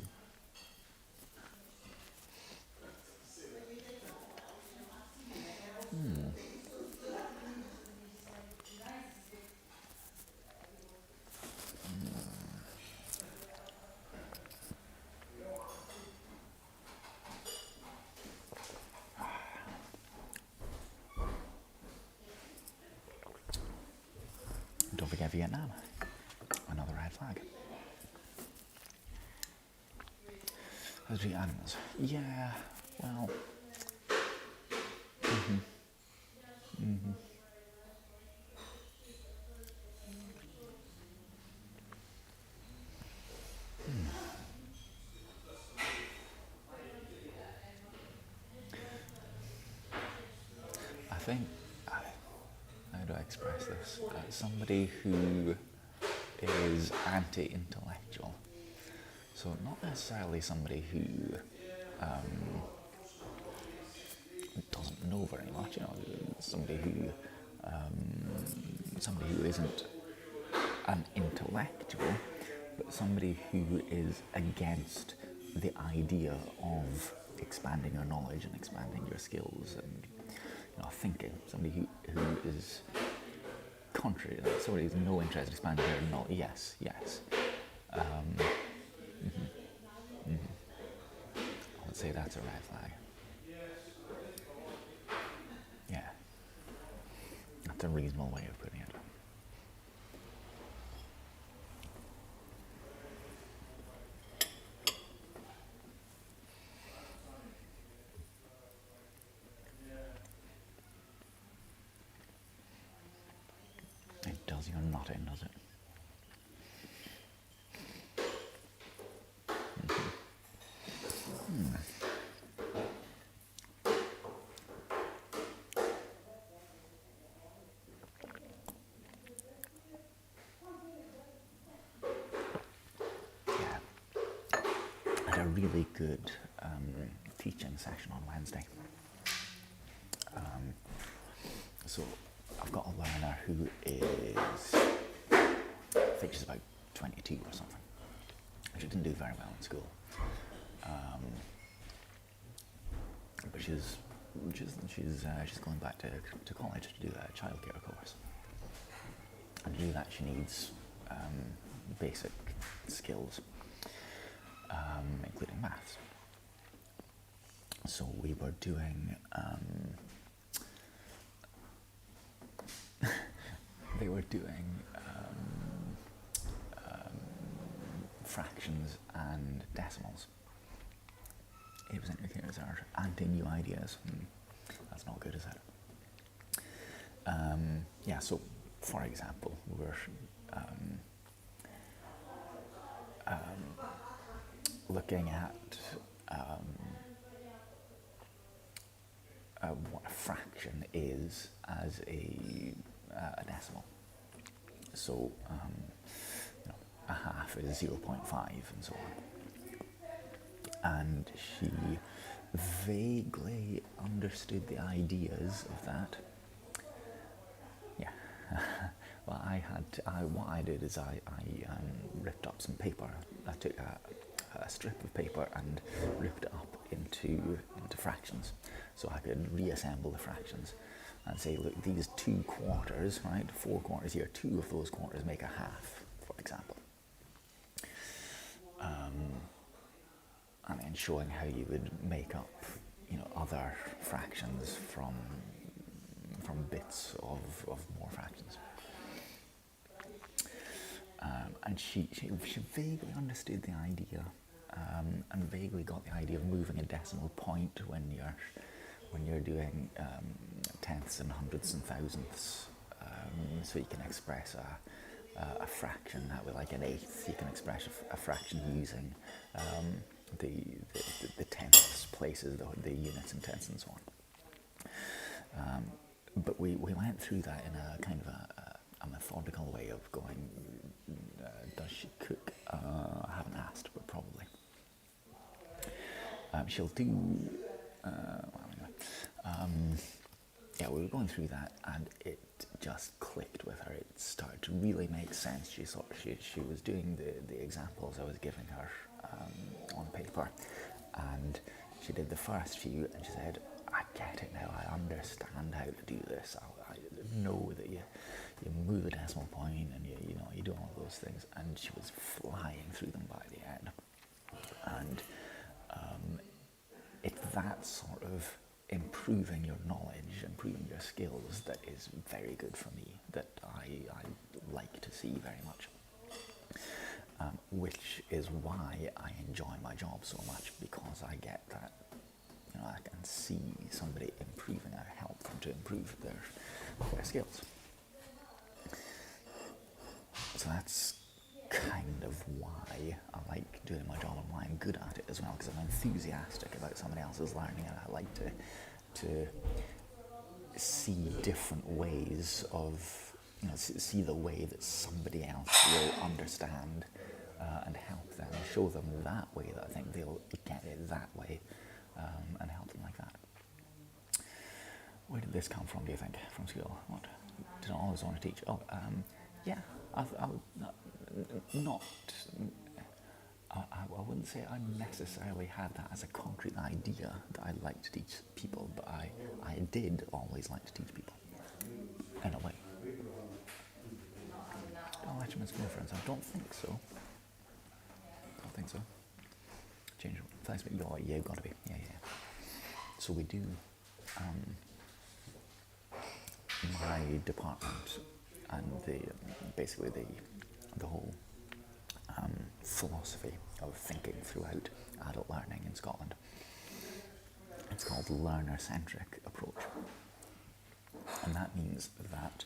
Don't forget Vietnam. Another red flag. How to treat animals. Yeah, well. I think, how do I express this? Somebody who is anti-intellectual. So not necessarily somebody who doesn't know very much, somebody who isn't an intellectual, but somebody who is against the idea of expanding your knowledge and expanding your skills and thinking. Somebody who is contrary, somebody who has no interest in expanding their knowledge. Yes. I would say that's a red flag. Yeah. That's a reasonable way of putting it. It does your nutting, does it? Yeah. I had a really good teaching session on Wednesday. So I've got a learner who is, I think she's about 22 or something. She didn't do very well in school, but she's going back to college to do a childcare course. And to do that, she needs basic skills, including maths. So we were doing. They were doing fractions and decimals. It was interesting. It was our anti-new ideas. That's not good, is it? Yeah. So, for example, we were looking at what a fraction is as a decimal. So, a half is 0.5 and so on. And she vaguely understood the ideas of that. Yeah. Well, what I did is I ripped up some paper. I took a strip of paper and ripped it up into fractions, so I could reassemble the fractions and say, look, these 2 quarters, right, 4 quarters here, 2 of those quarters make a half, for example. And then showing how you would make up, other fractions from bits of more fractions. And she vaguely understood the idea, and vaguely got the idea of moving a decimal point when you're doing tenths and hundredths and thousandths, so you can express a fraction, that way like an eighth, you can express a fraction using the tenths places, the units and tenths and so on. But we went through that in a kind of a methodical way of going, does she cook? I haven't asked, but probably. She'll do, yeah, we were going through that and it just clicked with her. It started to really make sense. She was doing the examples I was giving her on paper, and she did the first few and she said, I get it now, I understand how to do this. I know that you move the decimal point and you do all those things, and she was flying through them by the end. And it's that sort of improving your knowledge, improving your skills that is very good for me, that I like to see very much. Which is why I enjoy my job so much, because I get that, I can see somebody improving, I help them to improve their skills. So that's kind of why I like doing my job and why I'm good at it as well, because I'm enthusiastic about somebody else's learning, and I like to see different ways of, see the way that somebody else will understand and help them, show them that way that I think they'll get it that way, and help them like that. Where did this come from, do you think, from school? What? Did I always want to teach? Oh, yeah, I wouldn't say I necessarily had that as a concrete idea that I'd like to teach people, but I did always like to teach people, in a way. Don't let them in school, friends. I don't think so. Change it. Thanks, but yeah, you've got to be. Yeah. So we do, my department and basically the whole philosophy of thinking throughout adult learning in Scotland. It's called learner-centric approach. And that means that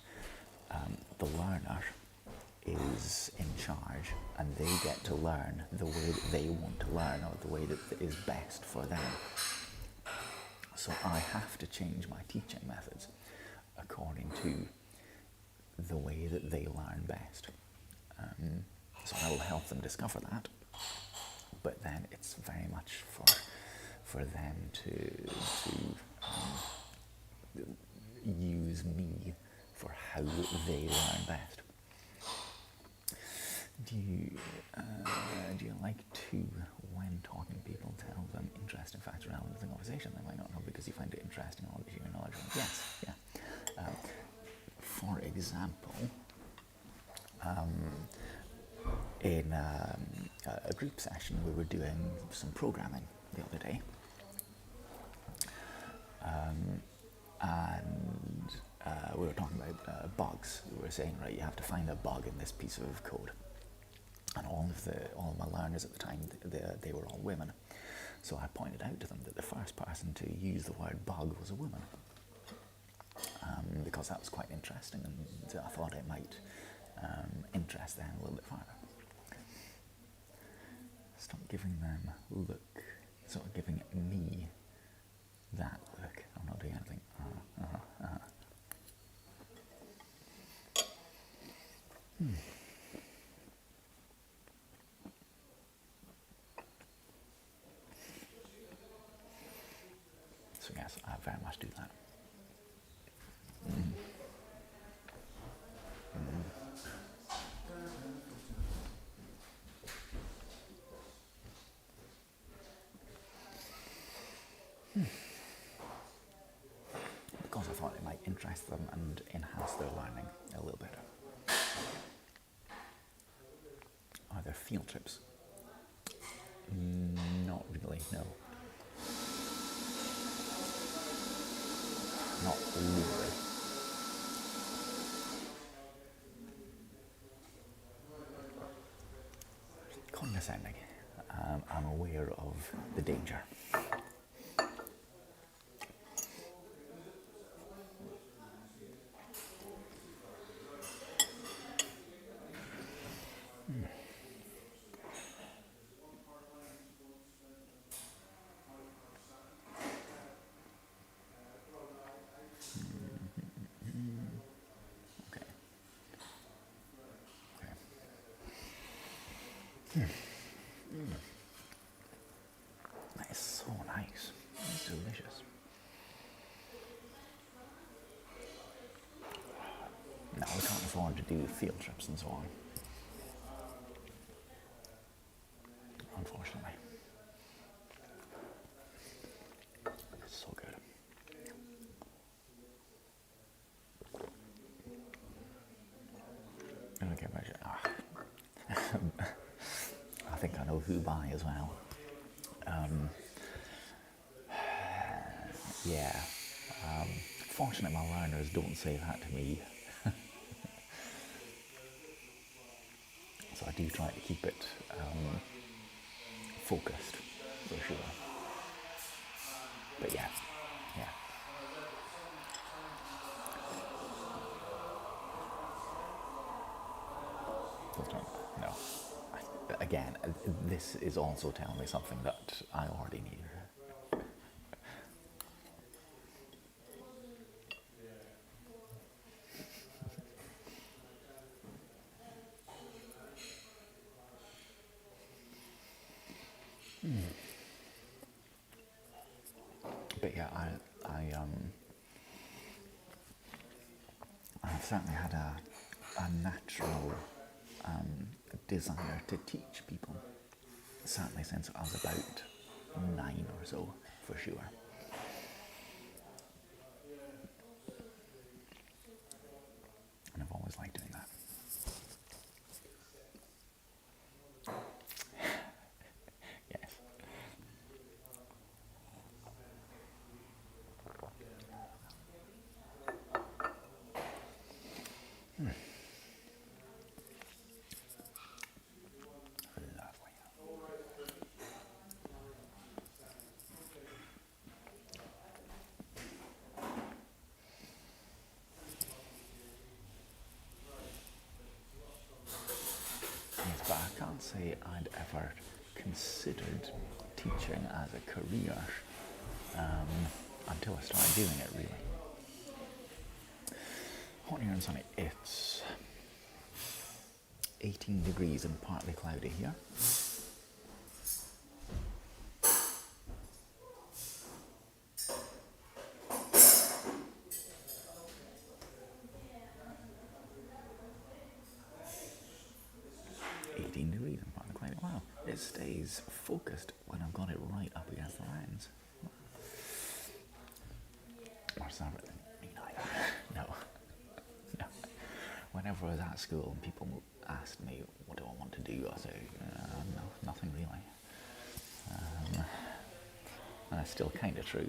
the learner is in charge and they get to learn the way that they want to learn, or the way that is best for them. So I have to change my teaching methods according to the way that they learn best. So I will help them discover that, but then it's very much for them to use me for how they learn best. Do you like to, when talking to people, tell them interesting facts relevant to the conversation they might not know because you find it interesting or because you're knowledgeable? Yes, yeah. For example, in a group session we were doing some programming the other day, and we were talking about bugs. We were saying, right, you have to find a bug in this piece of code. And all of my learners at the time, they were all women. So I pointed out to them that the first person to use the word bug was a woman, because that was quite interesting, and I thought it might interest them a little bit further. Stop giving them look, sort of giving me that look. I'm not doing anything. So yes, I very much do that. Because I thought it might interest them and enhance their learning a little bit. Are there field trips? Not really, no. Not really. Condescending. I'm aware of the danger. That is so nice. It's delicious. No, we can't afford to do field trips and so on. Unfortunately. It's so good. Okay, I think I know who by as well. Yeah. Fortunately, my learners don't say that to me. So I do try to keep it focused, for sure. But yeah. No. Again, this is also telling me something that I already knew. But yeah, I've certainly had a natural desire to teach people. Certainly since I was about 9 or so, for sure. And I've always liked doing that. Yes. Yes, but I can't say I'd ever considered teaching as a career until I started doing it, really. Hot here and sunny. It's 18 degrees and partly cloudy here. Wow, it stays focused when I've got it right up against the lens. Or sorry, me neither. No. Whenever I was at school and people asked me what do I want to do, I say, no, nothing really. And that's still kind of true.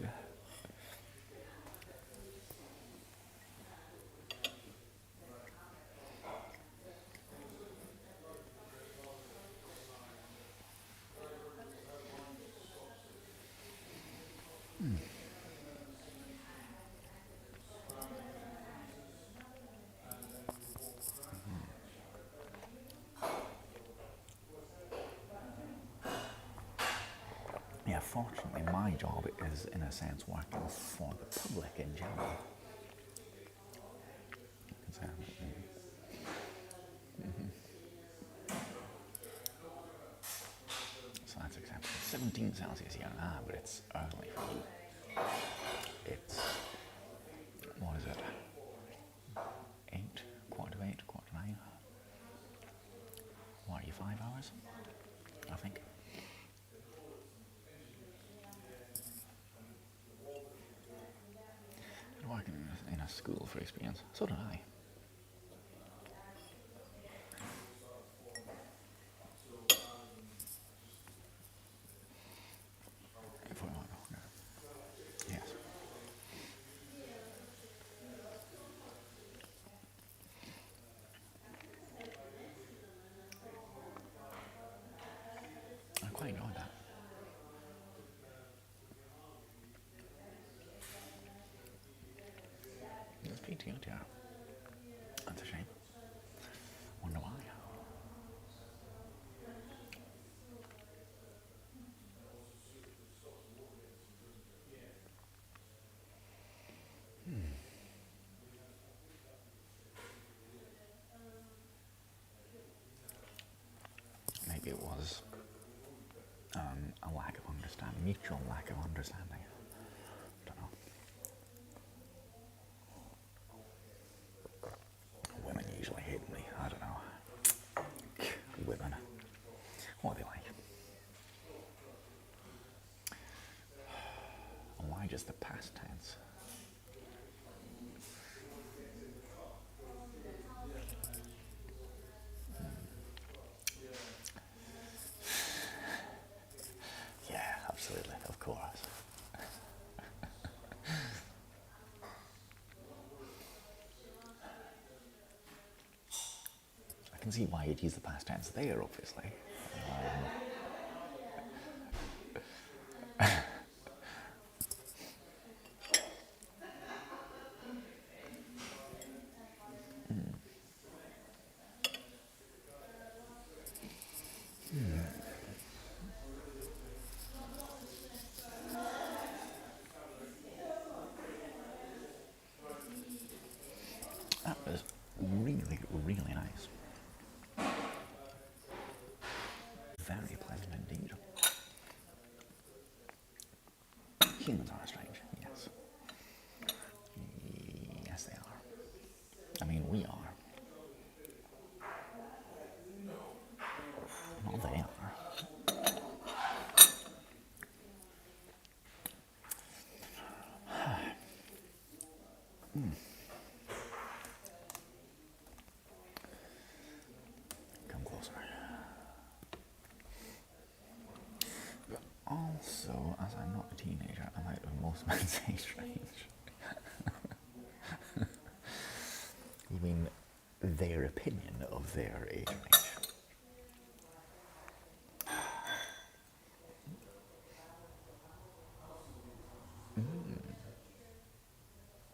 Yeah, fortunately, my job is, in a sense, working for the public in general. So that's acceptable. 17 Celsius here, but it's early for you. It's, what is it? 8, quarter to 8, quarter to 9. What are you, 5 hours? I think. I'd work in a school for experience. So did I. Yes. I quite enjoyed that. It's pretty good, yeah. That's a shame. Wonder why. Maybe maybe it was a lack of understanding, mutual lack of understanding. Don't know. Women usually hate me. I don't know. Women. What are they like? And why just the past tense? Yeah, absolutely, of course. I can see why you'd use the past tense there, obviously. That was really, really nice. Very pleasant indeed. Humans are strange, yes. Yes, they are. I mean, we are. Well, they are. Come closer. But also, as I'm not a teenager, I'm out of most men's age range. You mean their opinion of their age range?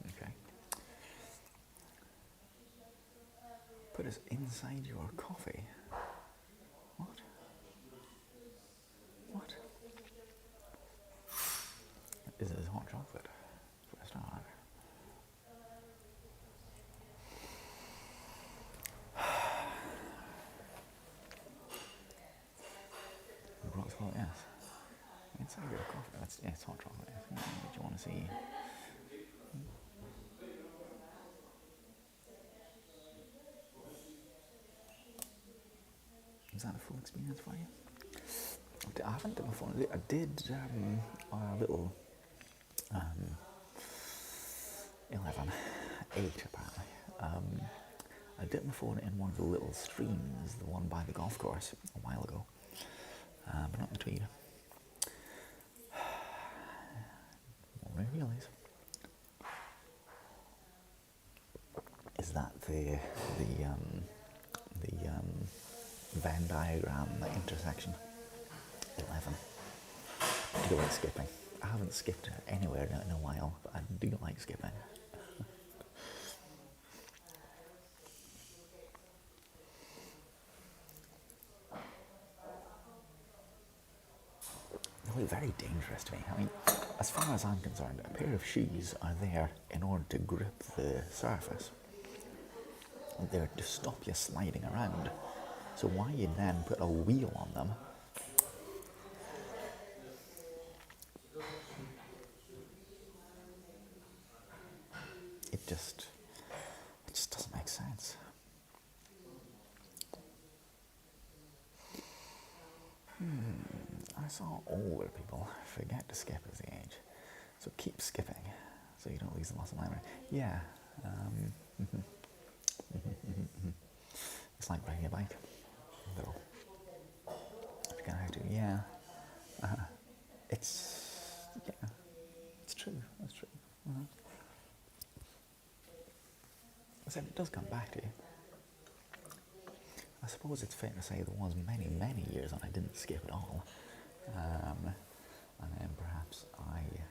Okay. Put us inside your coffee. What? What? Is this hot chocolate? For a start. Rock salt, yes. Inside your coffee. Yeah, it's hot chocolate. Do you want to see? Was that a full experience for you? I haven't done before. I did a little 11, 8 apparently. I dipped my phone in one of the little streams, the one by the golf course a while ago, but not in the Tweed. What I realise is that the Venn diagram, the intersection 11. I do like skipping. I haven't skipped anywhere in a while, but I do like skipping. They're very dangerous to me. I mean, as far as I'm concerned, a pair of shoes are there in order to grip the surface. They're to stop you sliding around. So why you then put a wheel on them? It just doesn't make sense. I saw older people forget to skip as they age, so keep skipping so you don't lose the muscle memory. Yeah, it's like riding a bike, though. If you're gonna have to, yeah. It's true. That's true. I said it does come back to you. I suppose it's fair to say there was many, many years when I didn't skip at all. And then perhaps I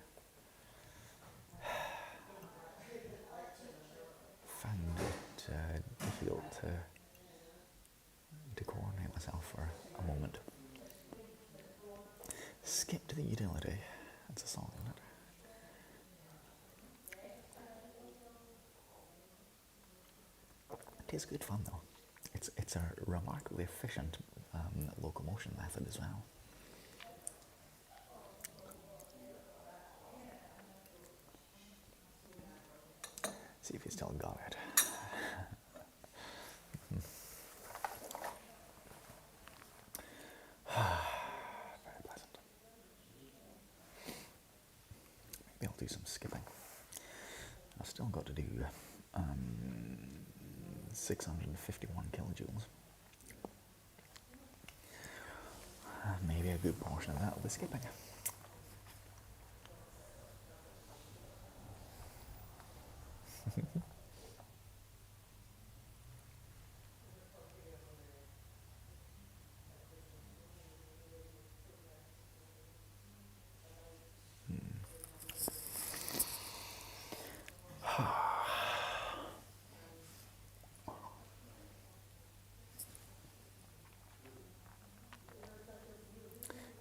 found it difficult to coordinate myself for a moment. Skip to the utility. That's a song, isn't it? It is good fun though. it's a remarkably efficient locomotion method as well. See if you still got it. Very pleasant. Maybe I'll do some skipping. I've still got to do 651 kilojoules. Maybe a good portion of that will be skipping.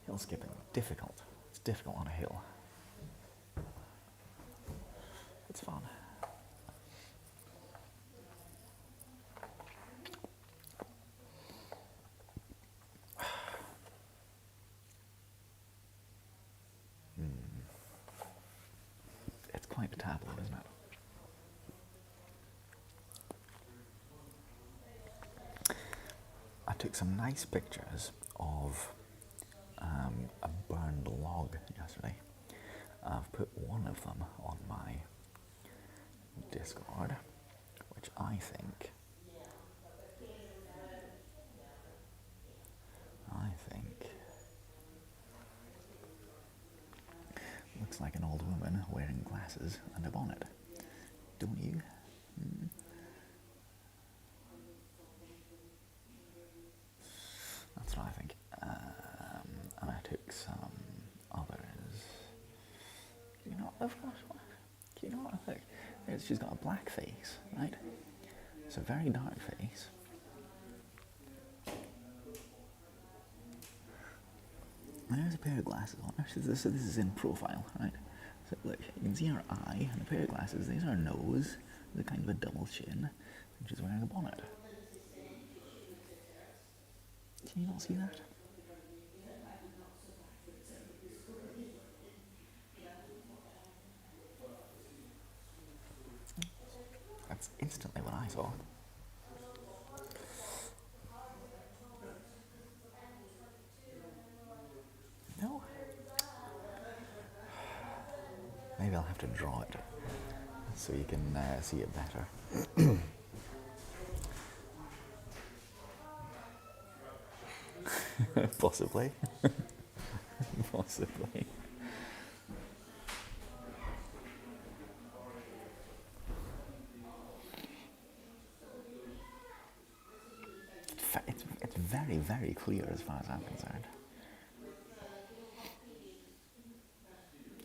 Hill skipping, difficult. It's difficult on a hill. It's fun. It's quite a tableau, isn't it? I took some nice pictures of a burned log yesterday. I've put one of them on my Discord, which I think looks like an old woman wearing glasses and a bonnet. Don't you? That's what I think. And I took some others. Do you know what I think? She's got a black face, right? It's a very dark face. There's a pair of glasses on her. So this is in profile, right? So look, you can see her eye and a pair of glasses. There's her nose. There's a kind of a double chin. And she's wearing a bonnet. Can you not see that? That's instantly what I saw. No. Maybe I'll have to draw it so you can see it better. Possibly. Possibly. It's very, very clear as far as I'm concerned.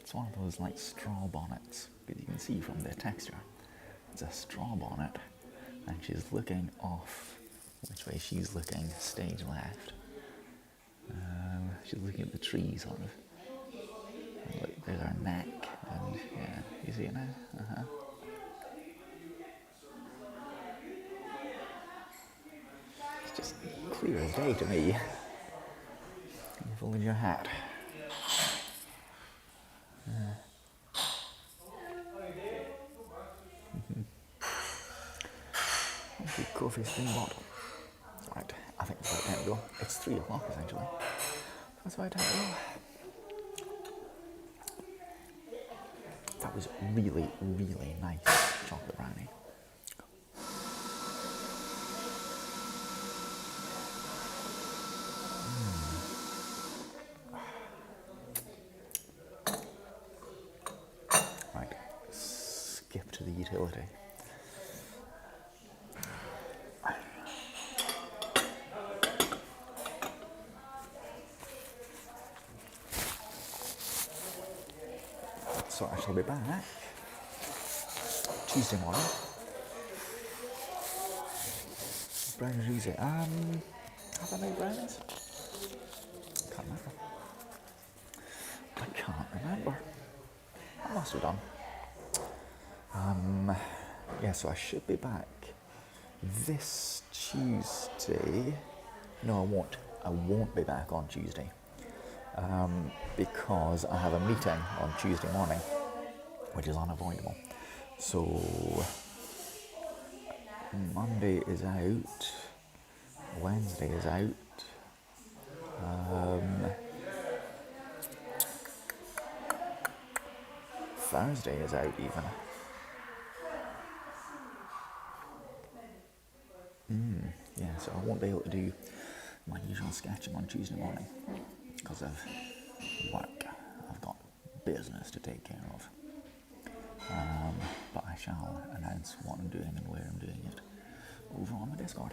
It's one of those like straw bonnets, because you can see from the texture. It's a straw bonnet, and she's looking off. Which way she's looking? Stage left. She's looking at the tree, sort of. And look, there's her neck, and yeah, you see it now? It's just clear as day to me. You've folded your hat. Coffee spring bottle. Right, I think it's about time to go. It's 3 o'clock essentially. That's about time to go. That was really, really nice chocolate brownie. Right, skip to the utility. So I shall be back Tuesday morning. Brownies easy. Have I made brownies? Can't remember. I can't remember. I must have done. Yeah, so I should be back this Tuesday, no, I won't. I won't be back on Tuesday because I have a meeting on Tuesday morning, which is unavoidable. So Monday is out, Wednesday is out. Thursday is out even. Yeah, so I won't be able to do my usual sketching on Tuesday morning because of work. I've got business to take care of. But I shall announce what I'm doing and where I'm doing it over on my Discord.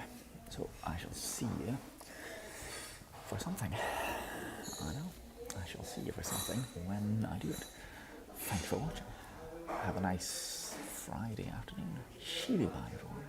So I shall see you for something. I know. I shall see you for something when I do it. Thanks for watching. Have a nice Friday afternoon. Shitty bye, everyone.